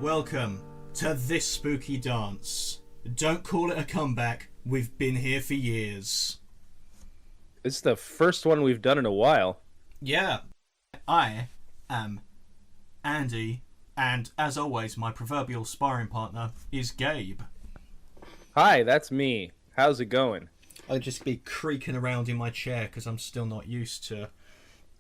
Welcome to this spooky dance. Don't call it a comeback. We've been here for years. It's the first one we've done in a while. Yeah. I am Andy, and as always, my proverbial sparring partner is Gabe. Hi, that's me. How's it going? I'll just be creaking around in my chair because I'm still not used to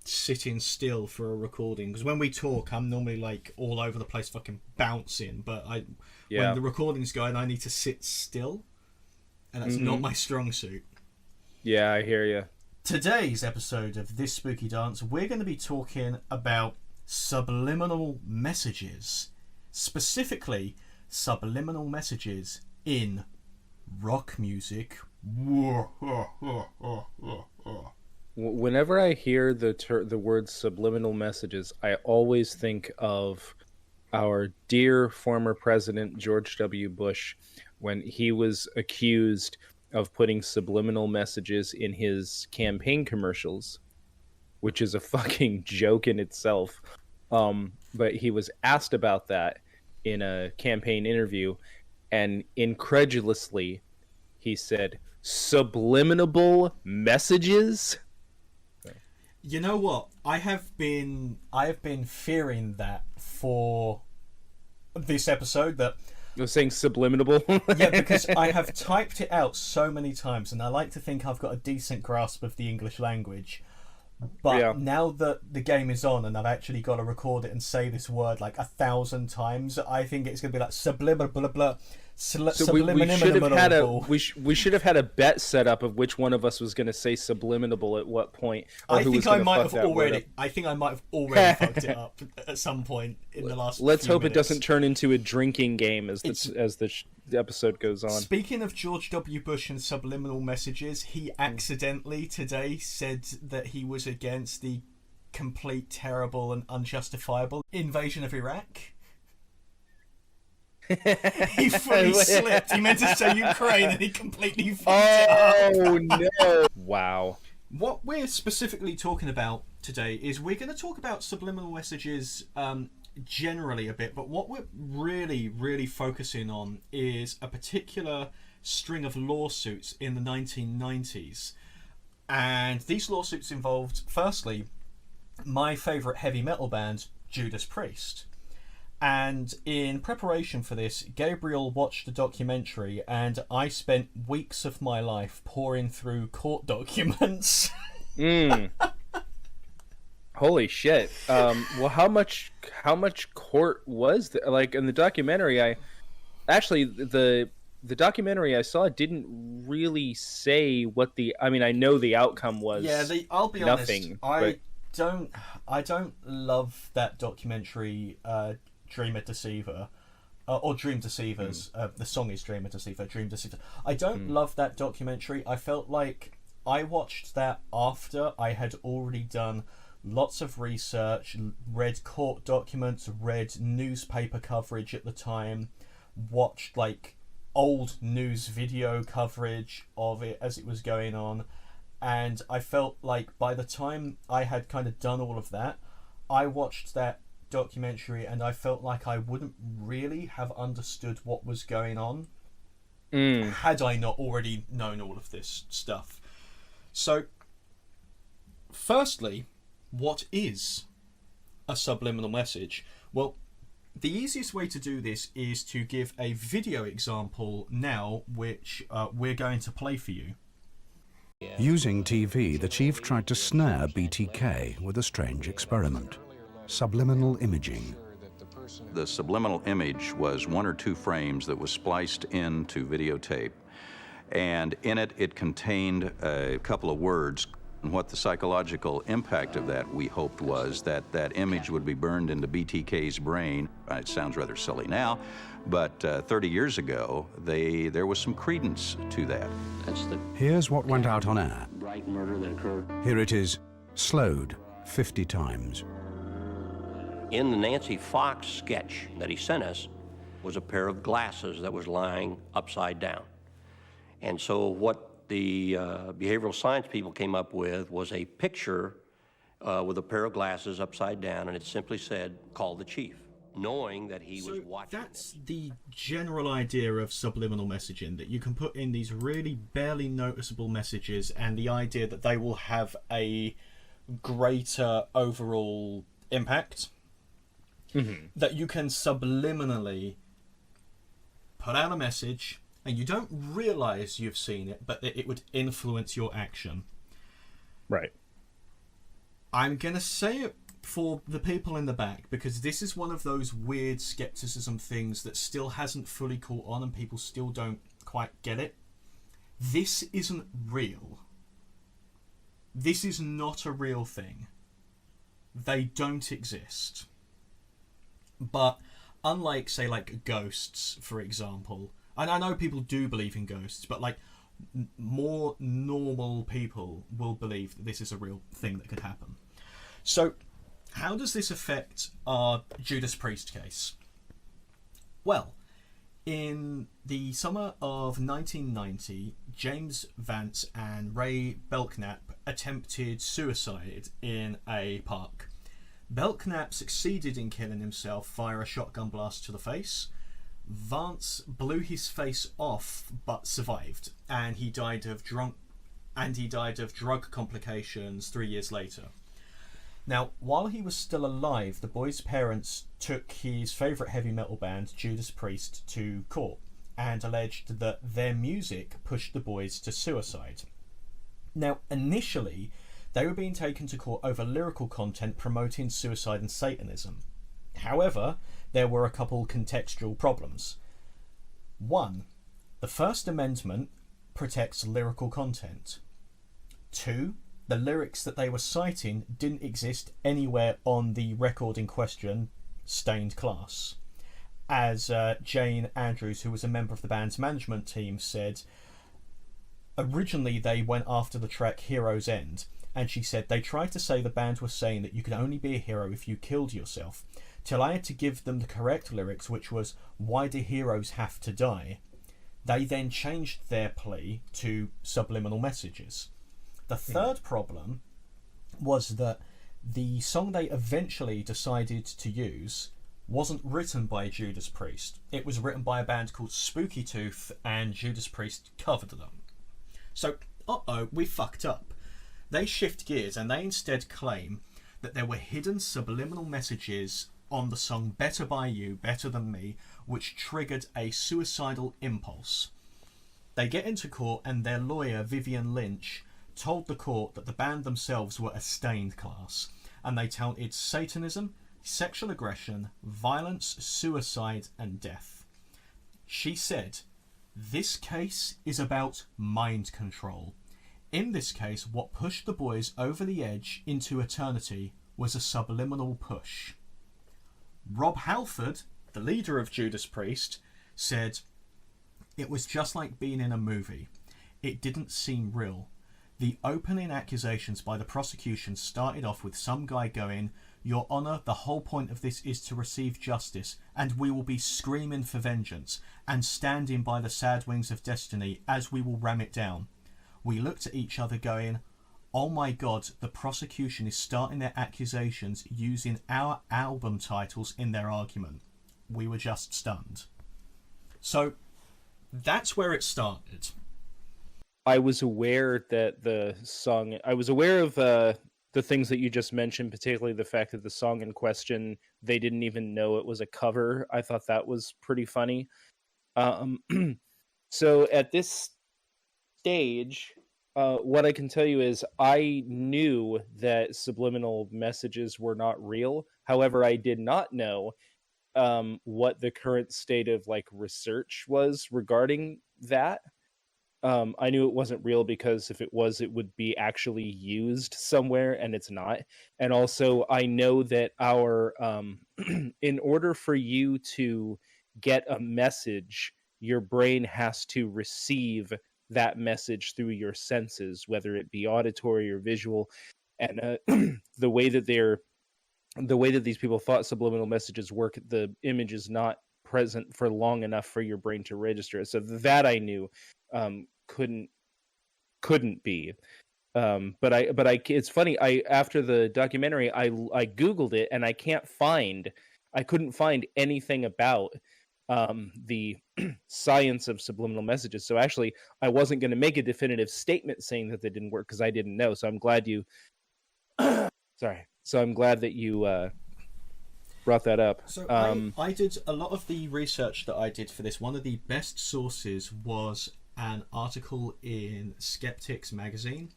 sitting still for a recording. Because when we talk, I'm normally like all over the place, fucking bouncing. But when the recording's going, I need to sit still, and that's not my strong suit. Yeah, I hear you. Today's episode of This Spooky Dance, we're going to be talking about subliminal messages. Specifically, subliminal messages in rock music. Whenever I hear the word subliminal messages, I always think of our dear former president, George W. Bush, when he was accused of putting subliminal messages in his campaign commercials, which is a fucking joke in itself. But he was asked about that in a campaign interview, and incredulously, he said, "Subliminal messages?" You know what? I have been fearing that for this episode. That You're saying subliminal? yeah, because I have typed it out so many times, and I like to think I've got a decent grasp of the English language. But now that the game is on and I've actually got to record it and say this word like 1,000 times, I think it's going to be like subliminal, blah, blah, subliminal. We should have had a bet set up of which one of us was going to say subliminal at what point. I think I might have already fucked it up at some point in the last. Let's hope minutes. It doesn't turn into a drinking game as the episode goes on. Speaking of George W. Bush and subliminal messages, he accidentally today said that he was against the complete, terrible, and unjustifiable invasion of Iraq. He fully slipped. He meant to say Ukraine and he completely fucked it up. Oh no. Wow. What we're specifically talking about today is we're going to talk about subliminal messages generally a bit, but what we're really focusing on is a particular string of lawsuits in the 1990s. And these lawsuits involved, firstly, my favourite heavy metal band, Judas Priest. And in preparation for this, Gabriel watched a documentary, and I spent weeks of my life pouring through court documents. Holy shit! Well, how much court was there? Like in the documentary, the documentary I saw didn't really say what the. I mean, I know the outcome was. Yeah, I'll be nothing, honest. I don't love that documentary. Dreamer Deceiver, or Dream Deceivers. The song is Dreamer Deceiver, Dream Deceiver. I don't love that documentary. I felt like I watched that after I had already done lots of research, read court documents, read newspaper coverage at the time, watched like old news video coverage of it as it was going on, and I felt like by the time I had kind of done all of that, I watched that documentary and I felt like I wouldn't really have understood what was going on had I not already known all of this stuff. So, firstly, what is a subliminal message? Well, the easiest way to do this is to give a video example now, which we're going to play for you. Using TV, the chief tried to snare BTK with a strange experiment. Subliminal imaging. The subliminal image was 1 or 2 frames that was spliced into videotape, and in it contained a couple of words. And what the psychological impact of that, we hoped, was that that image would be burned into BTK's brain. It sounds rather silly now, but 30 years ago, there was some credence to that. Here's what went out on air. Bright murder that occurred. Here it is, slowed 50 times. In the Nancy Fox sketch that he sent us was a pair of glasses that was lying upside down. And so what the behavioral science people came up with was a picture with a pair of glasses upside down, and it simply said, "Call the chief." knowing that he was watching That's the general idea of subliminal messaging, that you can put in these really barely noticeable messages, and the idea that they will have a greater overall impact. That you can subliminally put out a message and you don't realize you've seen it, but that it would influence your action. Right. I'm going to say it for the people in the back, because this is one of those weird skepticism things that still hasn't fully caught on and people still don't quite get it. This isn't real. This is not a real thing. They don't exist. But unlike, say, like ghosts, for example, and I know people do believe in ghosts, but like more normal people will believe that this is a real thing that could happen. So, how does this affect our Judas Priest case? Well, in the summer of 1990, James Vance and Ray Belknap attempted suicide in a park. Belknap succeeded in killing himself via a shotgun blast to the face. Vance blew his face off but survived, and he died of drug complications 3 years later. Now, while he was still alive, the boy's parents took his favourite heavy metal band, Judas Priest, to court and alleged that their music pushed the boys to suicide. Now, initially, they were being taken to court over lyrical content promoting suicide and Satanism. However, there were a couple contextual problems. One, the First Amendment protects lyrical content. Two, the lyrics that they were citing didn't exist anywhere on the record in question, Stained Class. As Jane Andrews, who was a member of the band's management team, said, originally they went after the track Hero's End, and she said they tried to say the band was saying that you could only be a hero if you killed yourself, till I had to give them the correct lyrics, which was, why do heroes have to die? They then changed their plea to subliminal messages. The third problem was that the song they eventually decided to use wasn't written by Judas Priest. It was written by a band called Spooky Tooth, and Judas Priest covered them. So, we fucked up. They shift gears and they instead claim that there were hidden subliminal messages on the song Better By You, Better Than Me, which triggered a suicidal impulse. They get into court and their lawyer, Vivian Lynch, told the court that the band themselves were a stained class, and they touted Satanism, sexual aggression, violence, suicide, and death. She said, this case is about mind control. In this case, what pushed the boys over the edge into eternity was a subliminal push. Rob Halford, the leader of Judas Priest, said, it was just like being in a movie. It didn't seem real. The opening accusations by the prosecution started off with some guy going, Your Honour, the whole point of this is to receive justice, and we will be screaming for vengeance, and standing by the sad wings of destiny as we will ram it down. We looked at each other going, oh my god, the prosecution is starting their accusations using our album titles in their argument. We were just stunned. So, that's where it started. I was aware that I was aware of the things that you just mentioned, particularly the fact that the song in question, they didn't even know it was a cover. I thought that was pretty funny. So at this stage, what I can tell you is I knew that subliminal messages were not real. However, I did not know what the current state of research was regarding that. I knew it wasn't real because if it was, it would be actually used somewhere, and it's not. And also, I know that our in order for you to get a message, your brain has to receive that message through your senses, whether it be auditory or visual. And the way that these people thought subliminal messages work, the image is not present for long enough for your brain to register it. So that I knew couldn't be. But it's funny. After the documentary, I Googled it and I can't find I couldn't find anything about the science of subliminal messages. So actually, I wasn't going to make a definitive statement saying that they didn't work because I didn't know. So I'm glad you. Sorry. So I'm glad that you brought that up. So I did a lot of the research that I did for this. One of the best sources was an article in Skeptics magazine,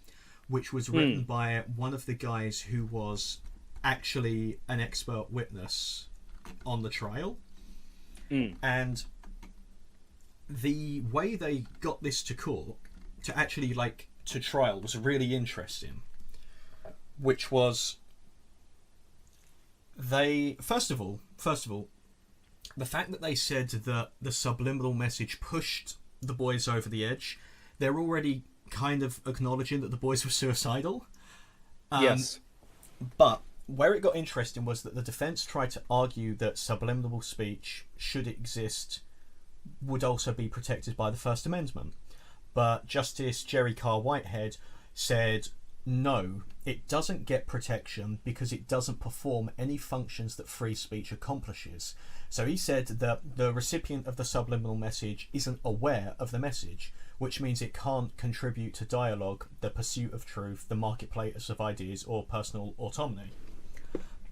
which was written by one of the guys who was actually an expert witness on the trial. And the way they got this to court, to actually to trial, was really interesting. Which was, they first of all, the fact that they said that the subliminal message pushed the boys over the edge, they're already kind of acknowledging that the boys were suicidal. Yes. But where it got interesting was that the defense tried to argue that subliminal speech, should it exist, would also be protected by the First Amendment. But Justice Jerry Carr Whitehead said, no, it doesn't get protection because it doesn't perform any functions that free speech accomplishes. So he said that the recipient of the subliminal message isn't aware of the message, which means it can't contribute to dialogue, the pursuit of truth, the marketplace of ideas, or personal autonomy.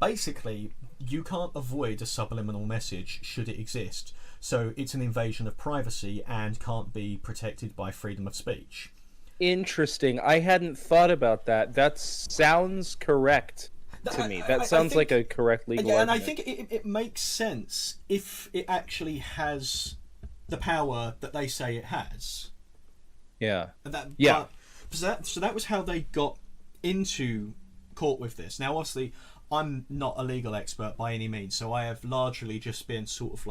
Basically, you can't avoid a subliminal message should it exist, so it's an invasion of privacy and can't be protected by freedom of speech. Interesting. I hadn't thought about that. That sounds correct to me. That sounds like a correct legal argument. And I think it makes sense if it actually has the power that they say it has. Yeah. So that was how they got into court with this. Now, obviously, I'm not a legal expert by any means, so I have largely just been sort of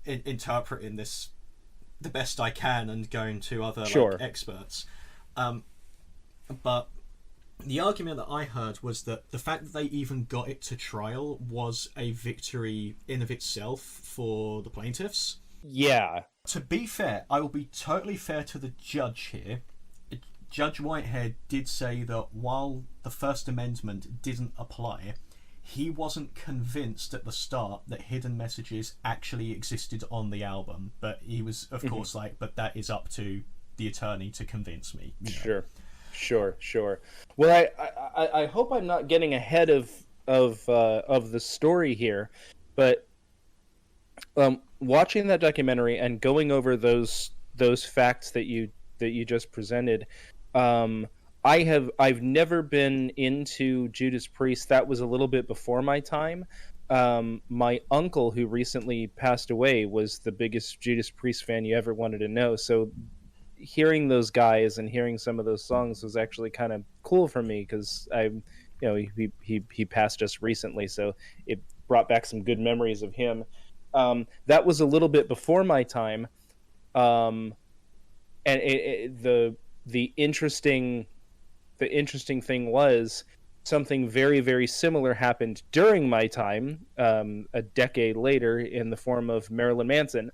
interpreting this the best I can and going to other experts. But the argument that I heard was that the fact that they even got it to trial was a victory in of itself for the plaintiffs. Yeah. To be fair, I will be totally fair to the judge here. Judge Whitehead did say that while the First Amendment didn't apply, he wasn't convinced at the start that hidden messages actually existed on the album. But he was, of course, but that is up to the attorney to convince me. You know? Sure. Well, I hope I'm not getting ahead of the story here, but watching that documentary and going over those facts that you just presented, I've never been into Judas Priest. That was a little bit before my time. My uncle, who recently passed away, was the biggest Judas Priest fan you ever wanted to know. So hearing those guys and hearing some of those songs was actually kind of cool for me because he passed just recently, so it brought back some good memories of him. That was a little bit before my time, and the interesting thing was something very, very similar happened during my time, a decade later, in the form of Marilyn Manson.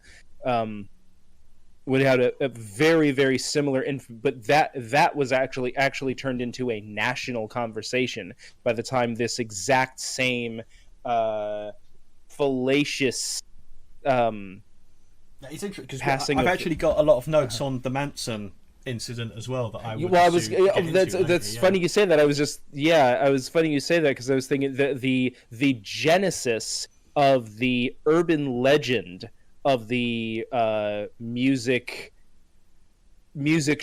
Would have a very, very similar, but that was actually turned into a national conversation by the time this exact same fallacious it's interesting because I've actually got a lot of notes on the Manson incident as well that I would. Well, that's funny you say that. I was funny you say that because I was thinking that the genesis of the urban legend of the music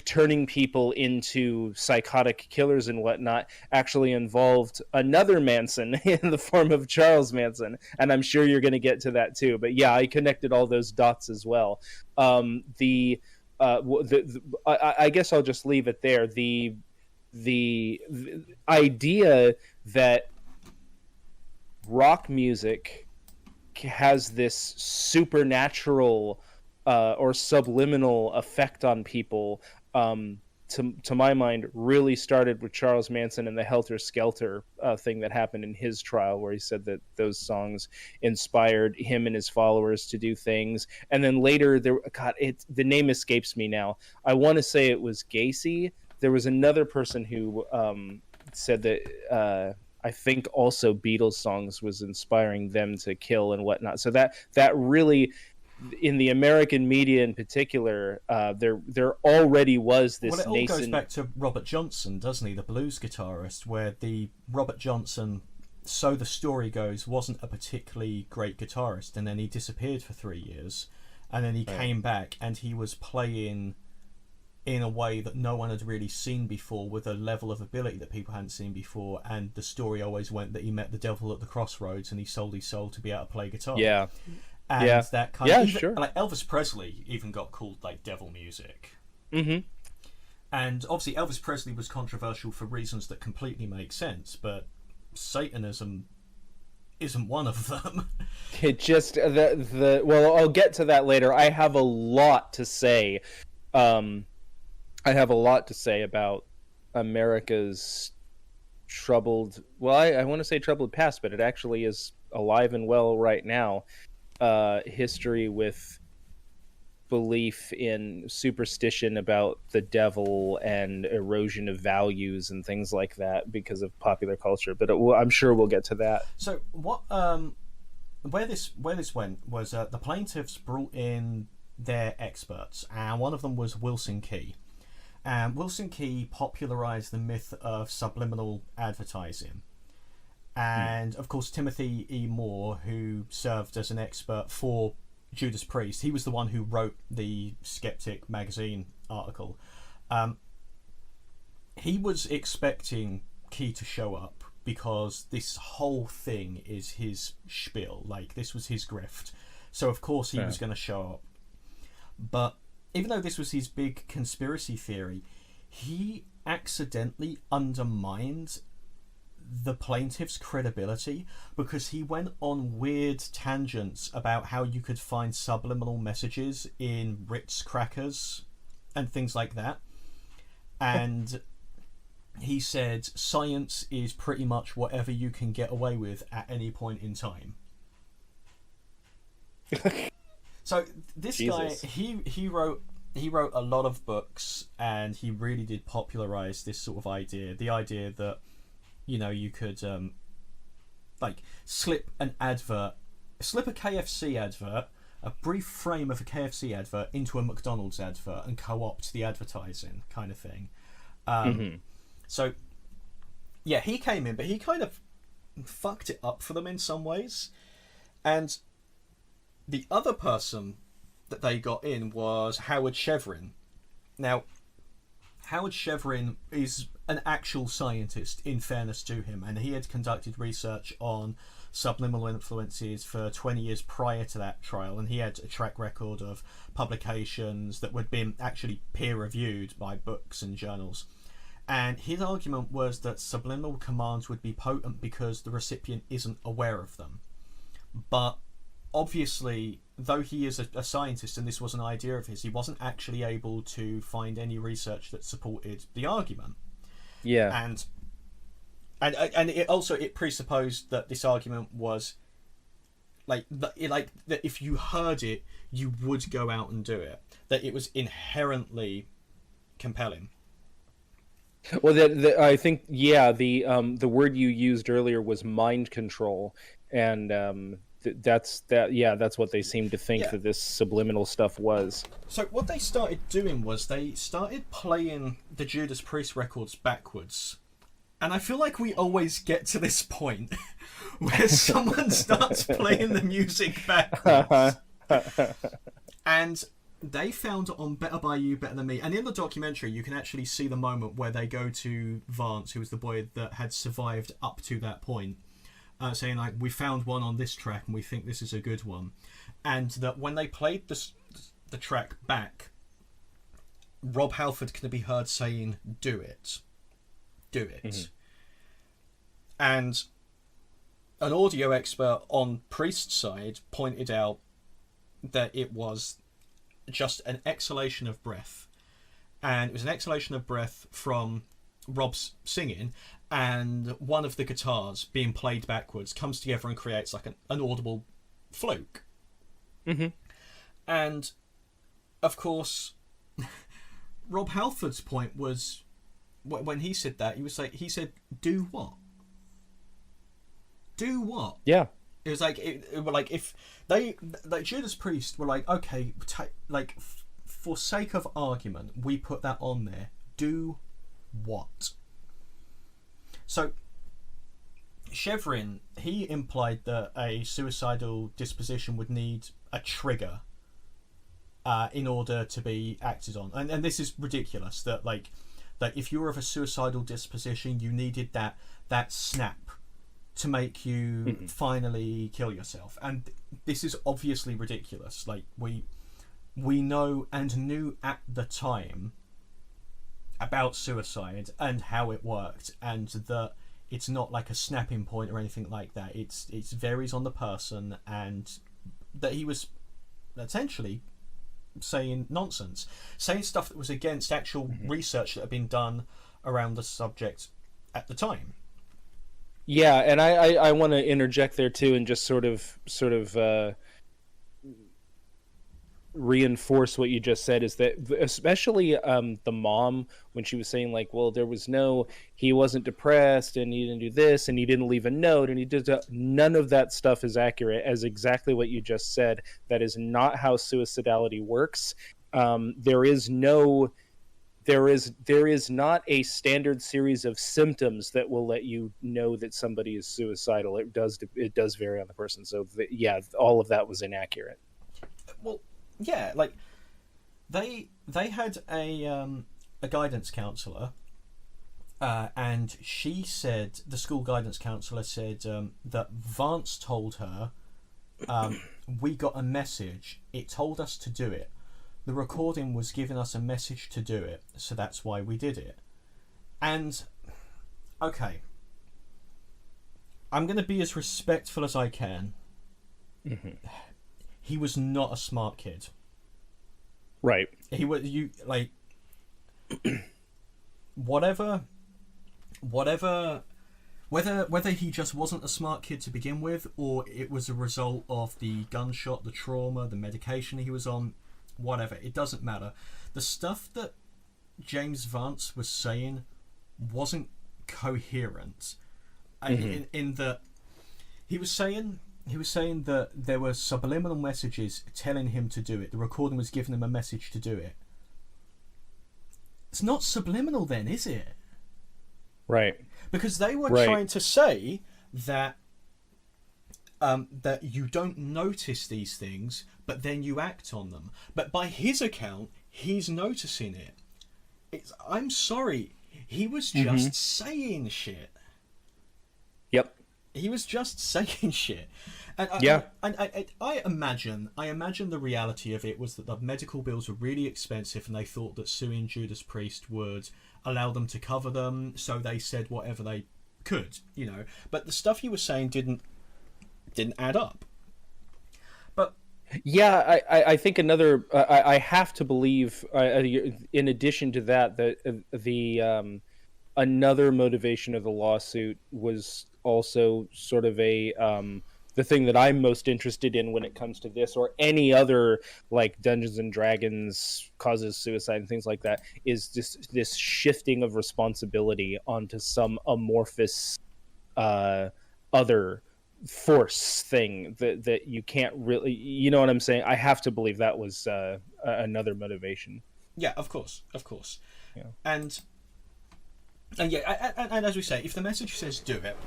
turning people into psychotic killers and whatnot actually involved another Manson in the form of Charles Manson, and I'm sure you're going to get to that too. But yeah, I connected all those dots as well. I guess I'll just leave it there. The idea that rock music has this supernatural or subliminal effect on people, to my mind, really started with Charles Manson and the Helter Skelter thing that happened in his trial, where he said that those songs inspired him and his followers to do things. And then later, the name escapes me now. I want to say it was Gacy. There was another person who said that. I think also Beatles songs was inspiring them to kill and whatnot. So that really, in the American media in particular, there already was this Well, it all nascent... goes back to Robert Johnson, doesn't he, the blues guitarist, where the Robert Johnson, so the story goes, wasn't a particularly great guitarist, and then he disappeared for 3 years, and then he came back, and he was playing in a way that no one had really seen before, with a level of ability that people hadn't seen before, and the story always went that he met the devil at the crossroads and he sold his soul to be able to play guitar. Yeah. And that kind of... sure. Like, Elvis Presley even got called, like, devil music. Mm-hmm. And obviously Elvis Presley was controversial for reasons that completely make sense, but Satanism isn't one of them. It just... well, I'll get to that later. I have a lot to say. About America's troubled... Well, I want to say troubled past, but it actually is alive and well right now. History with belief in superstition about the devil and erosion of values and things like that because of popular culture. But I'm sure we'll get to that. So what? Where this went was the plaintiffs brought in their experts, and one of them was Wilson Key. And Wilson Key popularized the myth of subliminal advertising. And, of course, Timothy E. Moore, who served as an expert for Judas Priest, he was the one who wrote the Skeptic magazine article. He was expecting Key to show up because this whole thing is his spiel. Like, this was his grift. So, of course, he was going to show up. But even though this was his big conspiracy theory, he accidentally undermined the plaintiff's credibility because he went on weird tangents about how you could find subliminal messages in Ritz crackers and things like that. And he said science is pretty much whatever you can get away with at any point in time. So this guy, he wrote a lot of books, and he really did popularize this sort of idea. The idea that, you know, you could like slip a KFC advert, a brief frame of a KFC advert, into a McDonald's advert and co-opt the advertising kind of thing. So yeah, he came in, but he kind of fucked it up for them in some ways. And the other person that they got in was Howard Chevron. Now, Howard Chevron is an actual scientist, in fairness to him, and he had conducted research on subliminal influences for 20 years prior to that trial, and he had a track record of publications that had been actually peer-reviewed by books and journals. And his argument was that subliminal commands would be potent because the recipient isn't aware of them. But obviously, though he is a scientist and this was an idea of his, he wasn't actually able to find any research that supported the argument. Yeah. And it presupposed that this argument was like that if you heard it, you would go out and do it. That it was inherently compelling. Well, I think the word you used earlier was mind control, and that's what they seem to think that this subliminal stuff was. So what they started doing was they started playing the Judas Priest records backwards. And I feel like we always get to this point where someone starts playing the music backwards. And they found on Better By You, Better Than Me, and in the documentary you can actually see the moment where they go to Vance, who was the boy that had survived up to that point, saying like, we found one on this track and we think this is a good one. And that when they played the track back, Rob Halford can be heard saying, do it. Mm-hmm. And an audio expert on Priest's side pointed out that it was just an exhalation of breath. And it was an exhalation of breath from Rob's singing, and one of the guitars being played backwards comes together and creates like an audible fluke. Mm-hmm. And of course, Rob Halford's point was, when he said that, he said, do what? Do what? Yeah. It was like it were like if they like Judas Priest were like, okay, for sake of argument, we put that on there. Do what? So Chevron, he implied that a suicidal disposition would need a trigger in order to be acted on, and this is ridiculous. That if you were of a suicidal disposition, you needed that snap to make you finally kill yourself, and this is obviously ridiculous. Like we know and knew at the time about suicide and how it worked, and that it's not like a snapping point or anything like that. It varies on the person, and that he was essentially saying nonsense, saying stuff that was against actual research that had been done around the subject at the time. Yeah, and I want to interject there too, and just sort of reinforce what you just said, is that especially the mom, when she was saying like, well, he wasn't depressed and he didn't do this and he didn't leave a note and he did none of that stuff is accurate, as exactly what you just said. That is not how suicidality works. There is not a standard series of symptoms that will let you know that somebody is suicidal. It does vary on the person. So all of that was inaccurate. Well, yeah, like they had a guidance counselor, and she said, the school guidance counselor said that Vance told her, we got a message. It told us to do it. The recording was giving us a message to do it, so that's why we did it. And, okay, I'm going to be as respectful as I can. He was not a smart kid. Right. He was, whether he just wasn't a smart kid to begin with, or it was a result of the gunshot, the trauma, the medication he was on, whatever, it doesn't matter. The stuff that James Vance was saying wasn't coherent. In that he was saying that there were subliminal messages telling him to do it. The recording was giving him a message to do it. It's not subliminal then, is it? Right. Because they were trying to say that that you don't notice these things, but then you act on them. But by his account, he's noticing it. I'm sorry, he was just saying shit. Yep. He was just saying shit. And I imagine the reality of it was that the medical bills were really expensive, and they thought that suing Judas Priest would allow them to cover them, so they said whatever they could, But the stuff he was saying didn't add up. But yeah, I think another, I have to believe, in addition to that, the another motivation of the lawsuit was also sort of the thing that I'm most interested in when it comes to this, or any other like Dungeons and Dragons causes suicide and things like that, is this shifting of responsibility onto some amorphous other force thing that you can't really, you know what I'm saying? I have to believe that was another motivation. Yeah, of course. Yeah. And yeah, and as we say, if the message says do it,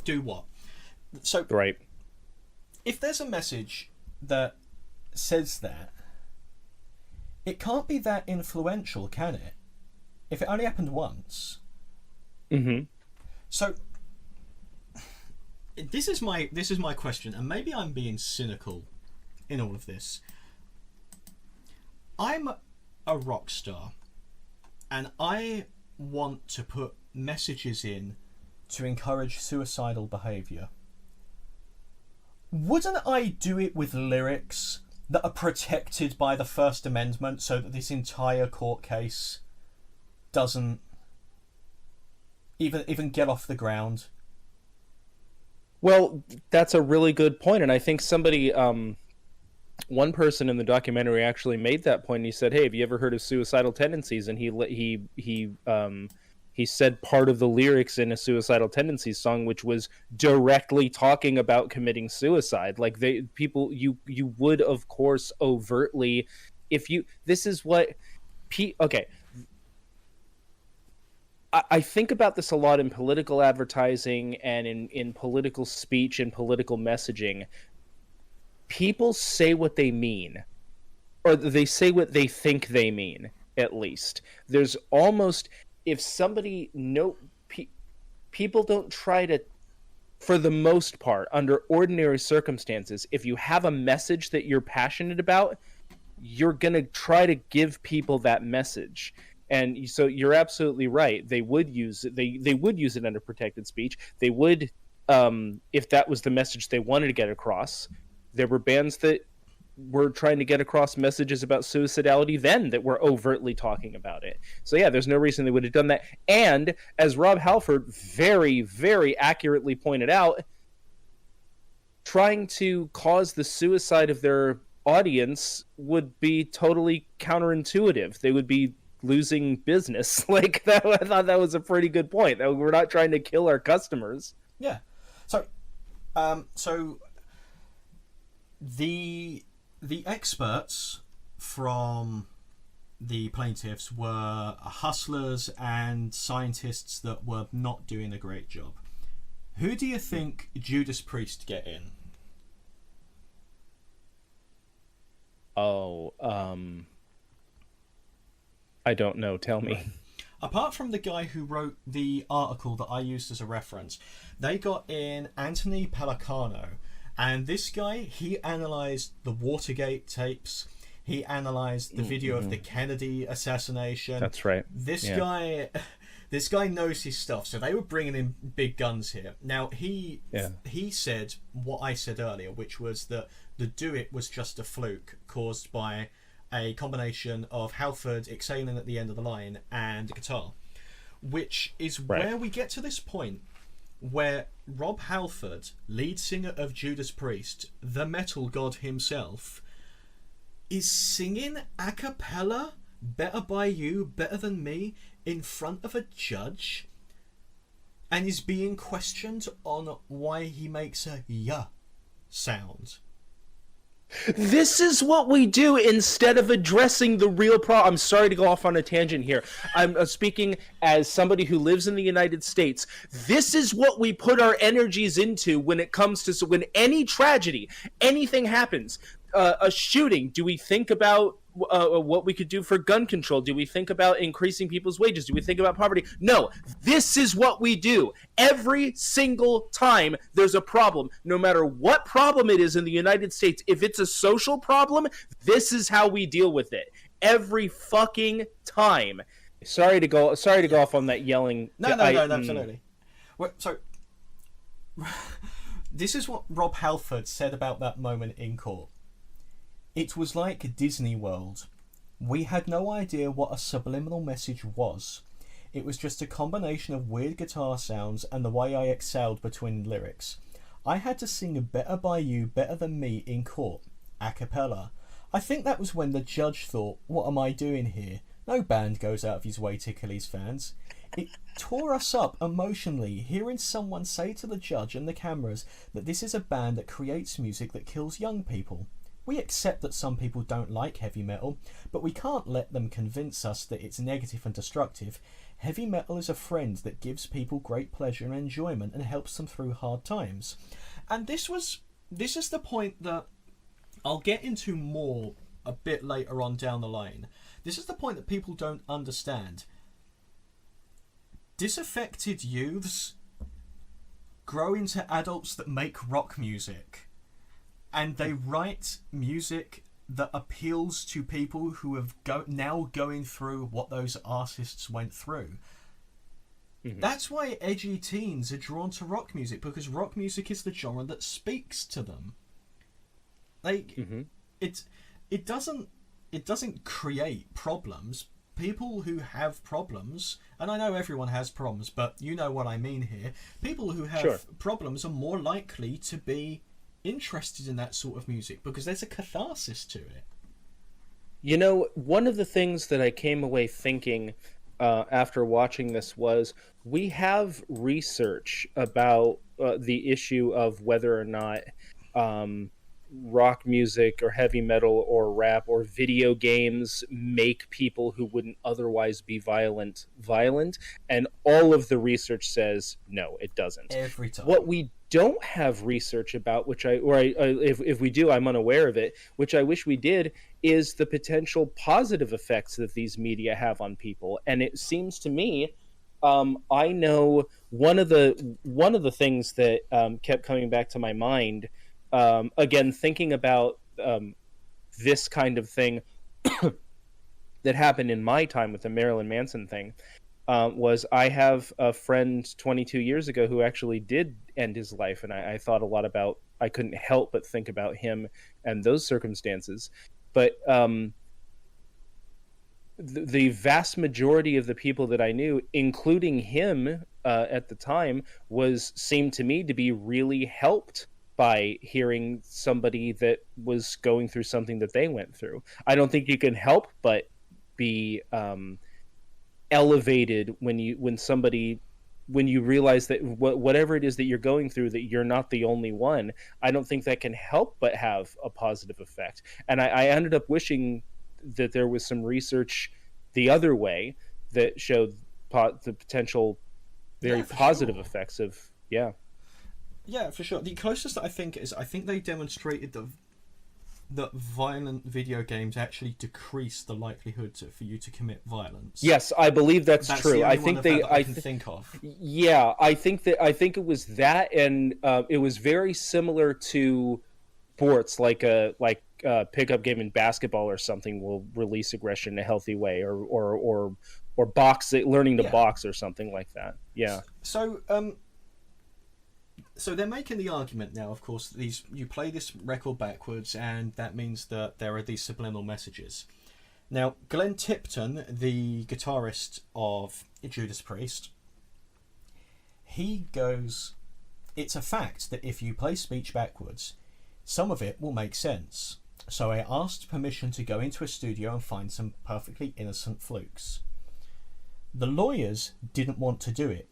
do what? So right. If there's a message that says that, it can't be that influential, can it? If it only happened once. So this is my question, and maybe I'm being cynical in all of this. I'm a rock star, and I want to put messages in to encourage suicidal behaviour. Wouldn't I do it with lyrics that are protected by the First Amendment, so that this entire court case doesn't even get off the ground? Well, that's a really good point, and I think somebody, one person in the documentary actually made that point. And he said, "Hey, have you ever heard of suicidal tendencies?" And he He said part of the lyrics in a Suicidal Tendencies song, which was directly talking about committing suicide. Like you would, of course, overtly, this is what, okay. I think about this a lot in political advertising and in political speech and political messaging. People say what they mean, or they say what they think they mean, at least. There's almost, if somebody, people don't try to, for the most part, under ordinary circumstances, if you have a message that you're passionate about, you're going to try to give people that message. And so you're absolutely right. They would use it. They would use it under protected speech. They would, if that was the message they wanted to get across. There were bands that were trying to get across messages about suicidality then that were overtly talking about it. So yeah, there's no reason they would have done that. And as Rob Halford very, very accurately pointed out, trying to cause the suicide of their audience would be totally counterintuitive. They would be losing business. Like that, I thought that was a pretty good point. That we're not trying to kill our customers. Yeah. So, the experts from the plaintiffs were hustlers and scientists that were not doing a great job. Who do you think Judas Priest get in? I don't know. Tell me. Right. Apart from the guy who wrote the article that I used as a reference, they got in Anthony Pellicano, and this guy, he analysed the Watergate tapes, he analysed the video of the Kennedy assassination. That's right. This guy knows his stuff, so they were bringing in big guns here. Now, he said what I said earlier, which was that the Do It was just a fluke caused by a combination of Halford exhaling at the end of the line and a guitar, which is where we get to this point where Rob Halford, lead singer of Judas Priest, the metal god himself, is singing a cappella Better By You, Better Than Me in front of a judge and is being questioned on why he makes a yeah sound. This is what we do instead of addressing the real problem. I'm sorry to go off on a tangent here. I'm speaking as somebody who lives in the United States. This is what we put our energies into when it comes to, so when any tragedy, anything happens, a shooting, do we think about what we could do for gun control? Do we think about increasing people's wages? Do we think about poverty? No, this is what we do. Every single time there's a problem, no matter what problem it is in the United States, if it's a social problem, this is how we deal with it. Every fucking time. Sorry to go off on that yelling. No, absolutely. So, this is what Rob Halford said about that moment in court. It was like Disney World. We had no idea what a subliminal message was. It was just a combination of weird guitar sounds and the way I excelled between lyrics. I had to sing Better By You, Better Than Me in court, a cappella. I think that was when the judge thought, what am I doing here? No band goes out of his way to kill his fans. It tore us up emotionally, hearing someone say to the judge and the cameras that this is a band that creates music that kills young people. We accept that some people don't like heavy metal, but we can't let them convince us that it's negative and destructive. Heavy metal is a friend that gives people great pleasure and enjoyment and helps them through hard times. And this is the point that I'll get into more a bit later on down the line. This is the point that people don't understand. Disaffected youths grow into adults that make rock music. And they write music that appeals to people who have now going through what those artists went through. Mm-hmm. That's why edgy teens are drawn to rock music, because rock music is the genre that speaks to them. Like, it doesn't create problems. People who have problems, and I know everyone has problems, but you know what I mean here. People who have problems are more likely to be interested in that sort of music because there's a catharsis to it. You know, one of the things that I came away thinking after watching this was we have research about the issue of whether or not rock music or heavy metal or rap or video games make people who wouldn't otherwise be violent, and all of the research says no, it doesn't. Every time. What we don't have research about, if we do, I'm unaware of it, which I wish we did, is the potential positive effects that these media have on people. And it seems to me, I know one of the things that kept coming back to my mind, again, thinking about this kind of thing that happened in my time with the Marilyn Manson thing, was I have a friend 22 years ago who actually did end his life, and I thought a lot about, I couldn't help but think about him and those circumstances. But the vast majority of the people that I knew, including him at the time, seemed to me to be really helped by hearing somebody that was going through something that they went through. I don't think you can help but be elevated when you realize that whatever it is that you're going through, that you're not the only one. I don't think that can help but have a positive effect. And I ended up wishing that there was some research the other way that showed the potential very positive effects of, yeah. Yeah, for sure. The closest that I think is, I think they demonstrated that violent video games actually decrease the likelihood for you to commit violence. Yes, I believe that's true. I think I can think of. Yeah, I think it was that, and it was very similar to sports, like a pickup game in basketball or something will release aggression in a healthy way, or learning to box or something like that. Yeah. So they're making the argument now, of course, you play this record backwards, and that means that there are these subliminal messages. Now, Glenn Tipton, the guitarist of Judas Priest, he goes, it's a fact that if you play speech backwards, some of it will make sense. So I asked permission to go into a studio and find some perfectly innocent flukes. The lawyers didn't want to do it,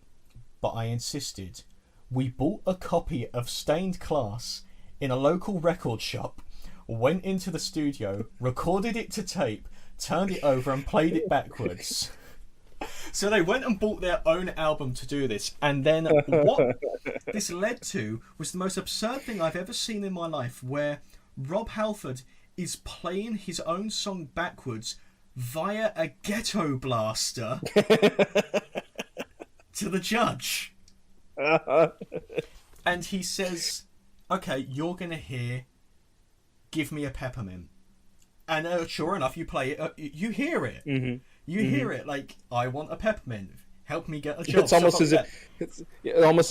but I insisted. We bought a copy of Stained Class in a local record shop, went into the studio, recorded it to tape, turned it over and played it backwards. So they went and bought their own album to do this, and then what this led to was the most absurd thing I've ever seen in my life, where Rob Halford is playing his own song backwards via a ghetto blaster to the judge. And he says, okay, you're going to hear Give Me a Peppermint. And sure enough, you play it, you hear it. Mm-hmm. You hear it, like, I want a peppermint. Help me get a job. It's almost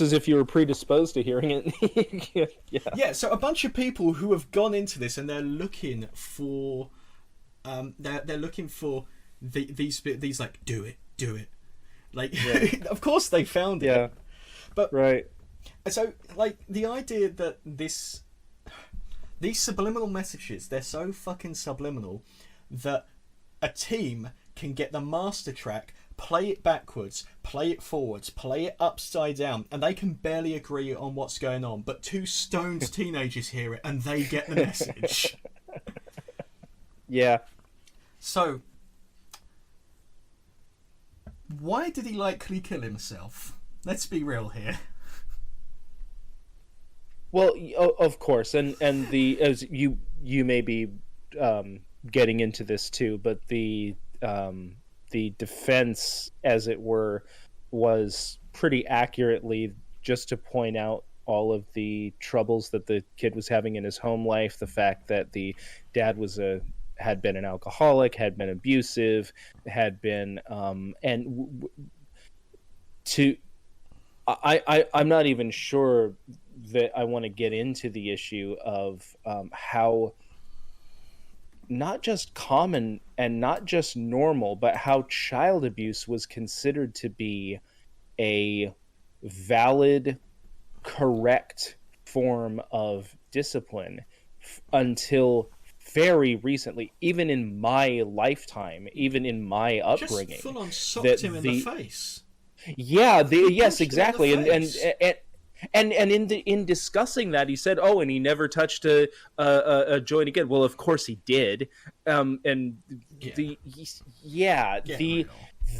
as if you were predisposed to hearing it. Yeah, so a bunch of people who have gone into this and they're looking for these like, do it. Like, of course they found it. Yeah. But right. So, like, the idea that these subliminal messages, they're so fucking subliminal that a team can get the master track, play it backwards, play it forwards, play it upside down, and they can barely agree on what's going on, but two stoned teenagers hear it and they get the message. Yeah. So, why did he likely kill himself? Let's be real here. Well, of course, and as you may be getting into this too, but the defense, as it were, was pretty accurately just to point out all of the troubles that the kid was having in his home life, the fact that the dad had been an alcoholic, had been abusive, had been I'm not even sure that I want to get into the issue of how not just common and not just normal, but how child abuse was considered to be a valid, correct form of discipline until very recently, even in my lifetime, even in my upbringing, just full on socked him in the face. Yeah, yes, pushed him in the exactly, face. and in discussing that, he said, "Oh, and he never touched a joint again." Well, of course he did, and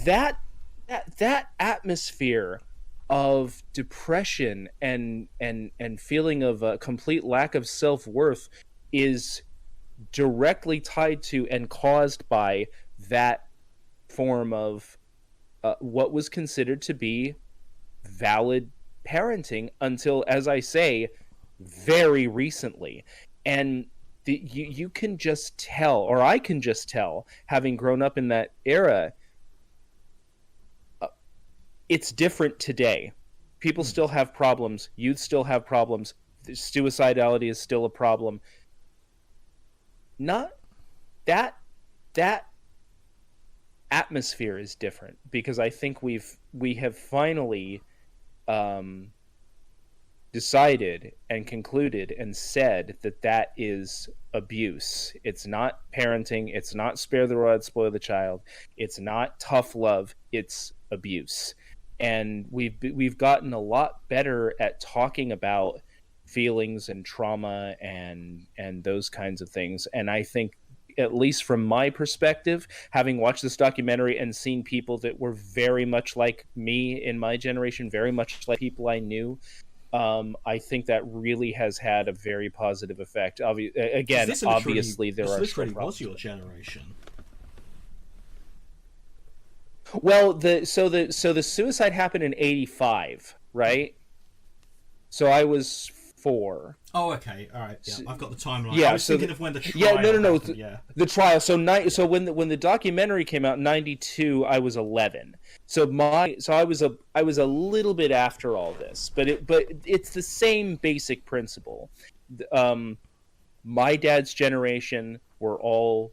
that atmosphere of depression and feeling of a complete lack of self-worth is directly tied to and caused by that form of what was considered to be valid parenting until, as I say, very recently. And you can just tell, or I can just tell, having grown up in that era, it's different today. People still have problems. Youth still have problems. Suicidality is still a problem. Not that atmosphere is different, because I think we have finally decided and concluded and said that is abuse. It's not parenting. It's not spare the rod, spoil the child. It's not tough love. It's abuse. And we've gotten a lot better at talking about feelings and trauma and those kinds of things. And I think, at least from my perspective, having watched this documentary and seen people that were very much like me in my generation, very much like people I knew, I think that really has had a very positive effect. Again, obviously there are still problems. Was your generation? Well, the suicide happened in 1985, right? So I was 4. Oh, okay, all right. Yeah, I've got the timeline. Yeah, I was thinking of when the trial. No. The trial. So when the documentary came out in 1992, I was 11. So I was a little bit after all this, but it's the same basic principle. My dad's generation were all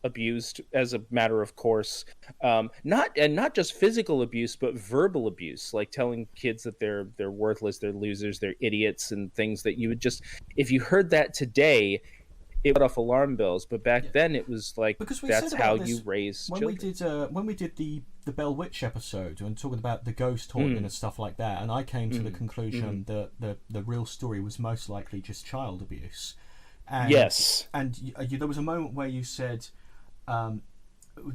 abused as a matter of course, not just physical abuse, but verbal abuse, like telling kids that they're worthless, they're losers, they're idiots, and things that you would just, if you heard that today, it went off alarm bells. But back then it was like, because that's how you raise children. When we did the Bell Witch episode and talking about the ghost haunting and stuff like that, and I came to the conclusion that the real story was most likely just child abuse. And, yes. And there was a moment where you said,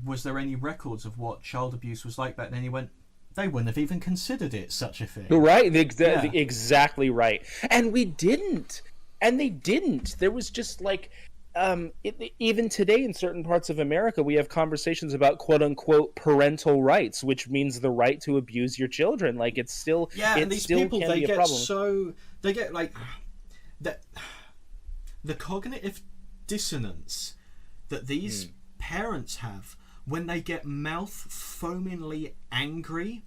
was there any records of what child abuse was like back then? You went, they wouldn't have even considered it such a thing. Right, exactly right. And we didn't. And they didn't. There was just like, even today in certain parts of America, we have conversations about quote-unquote parental rights, which means the right to abuse your children. Like, it's still... Yeah, and these people, they get like... The cognitive dissonance that these parents have when they get mouth-foamingly angry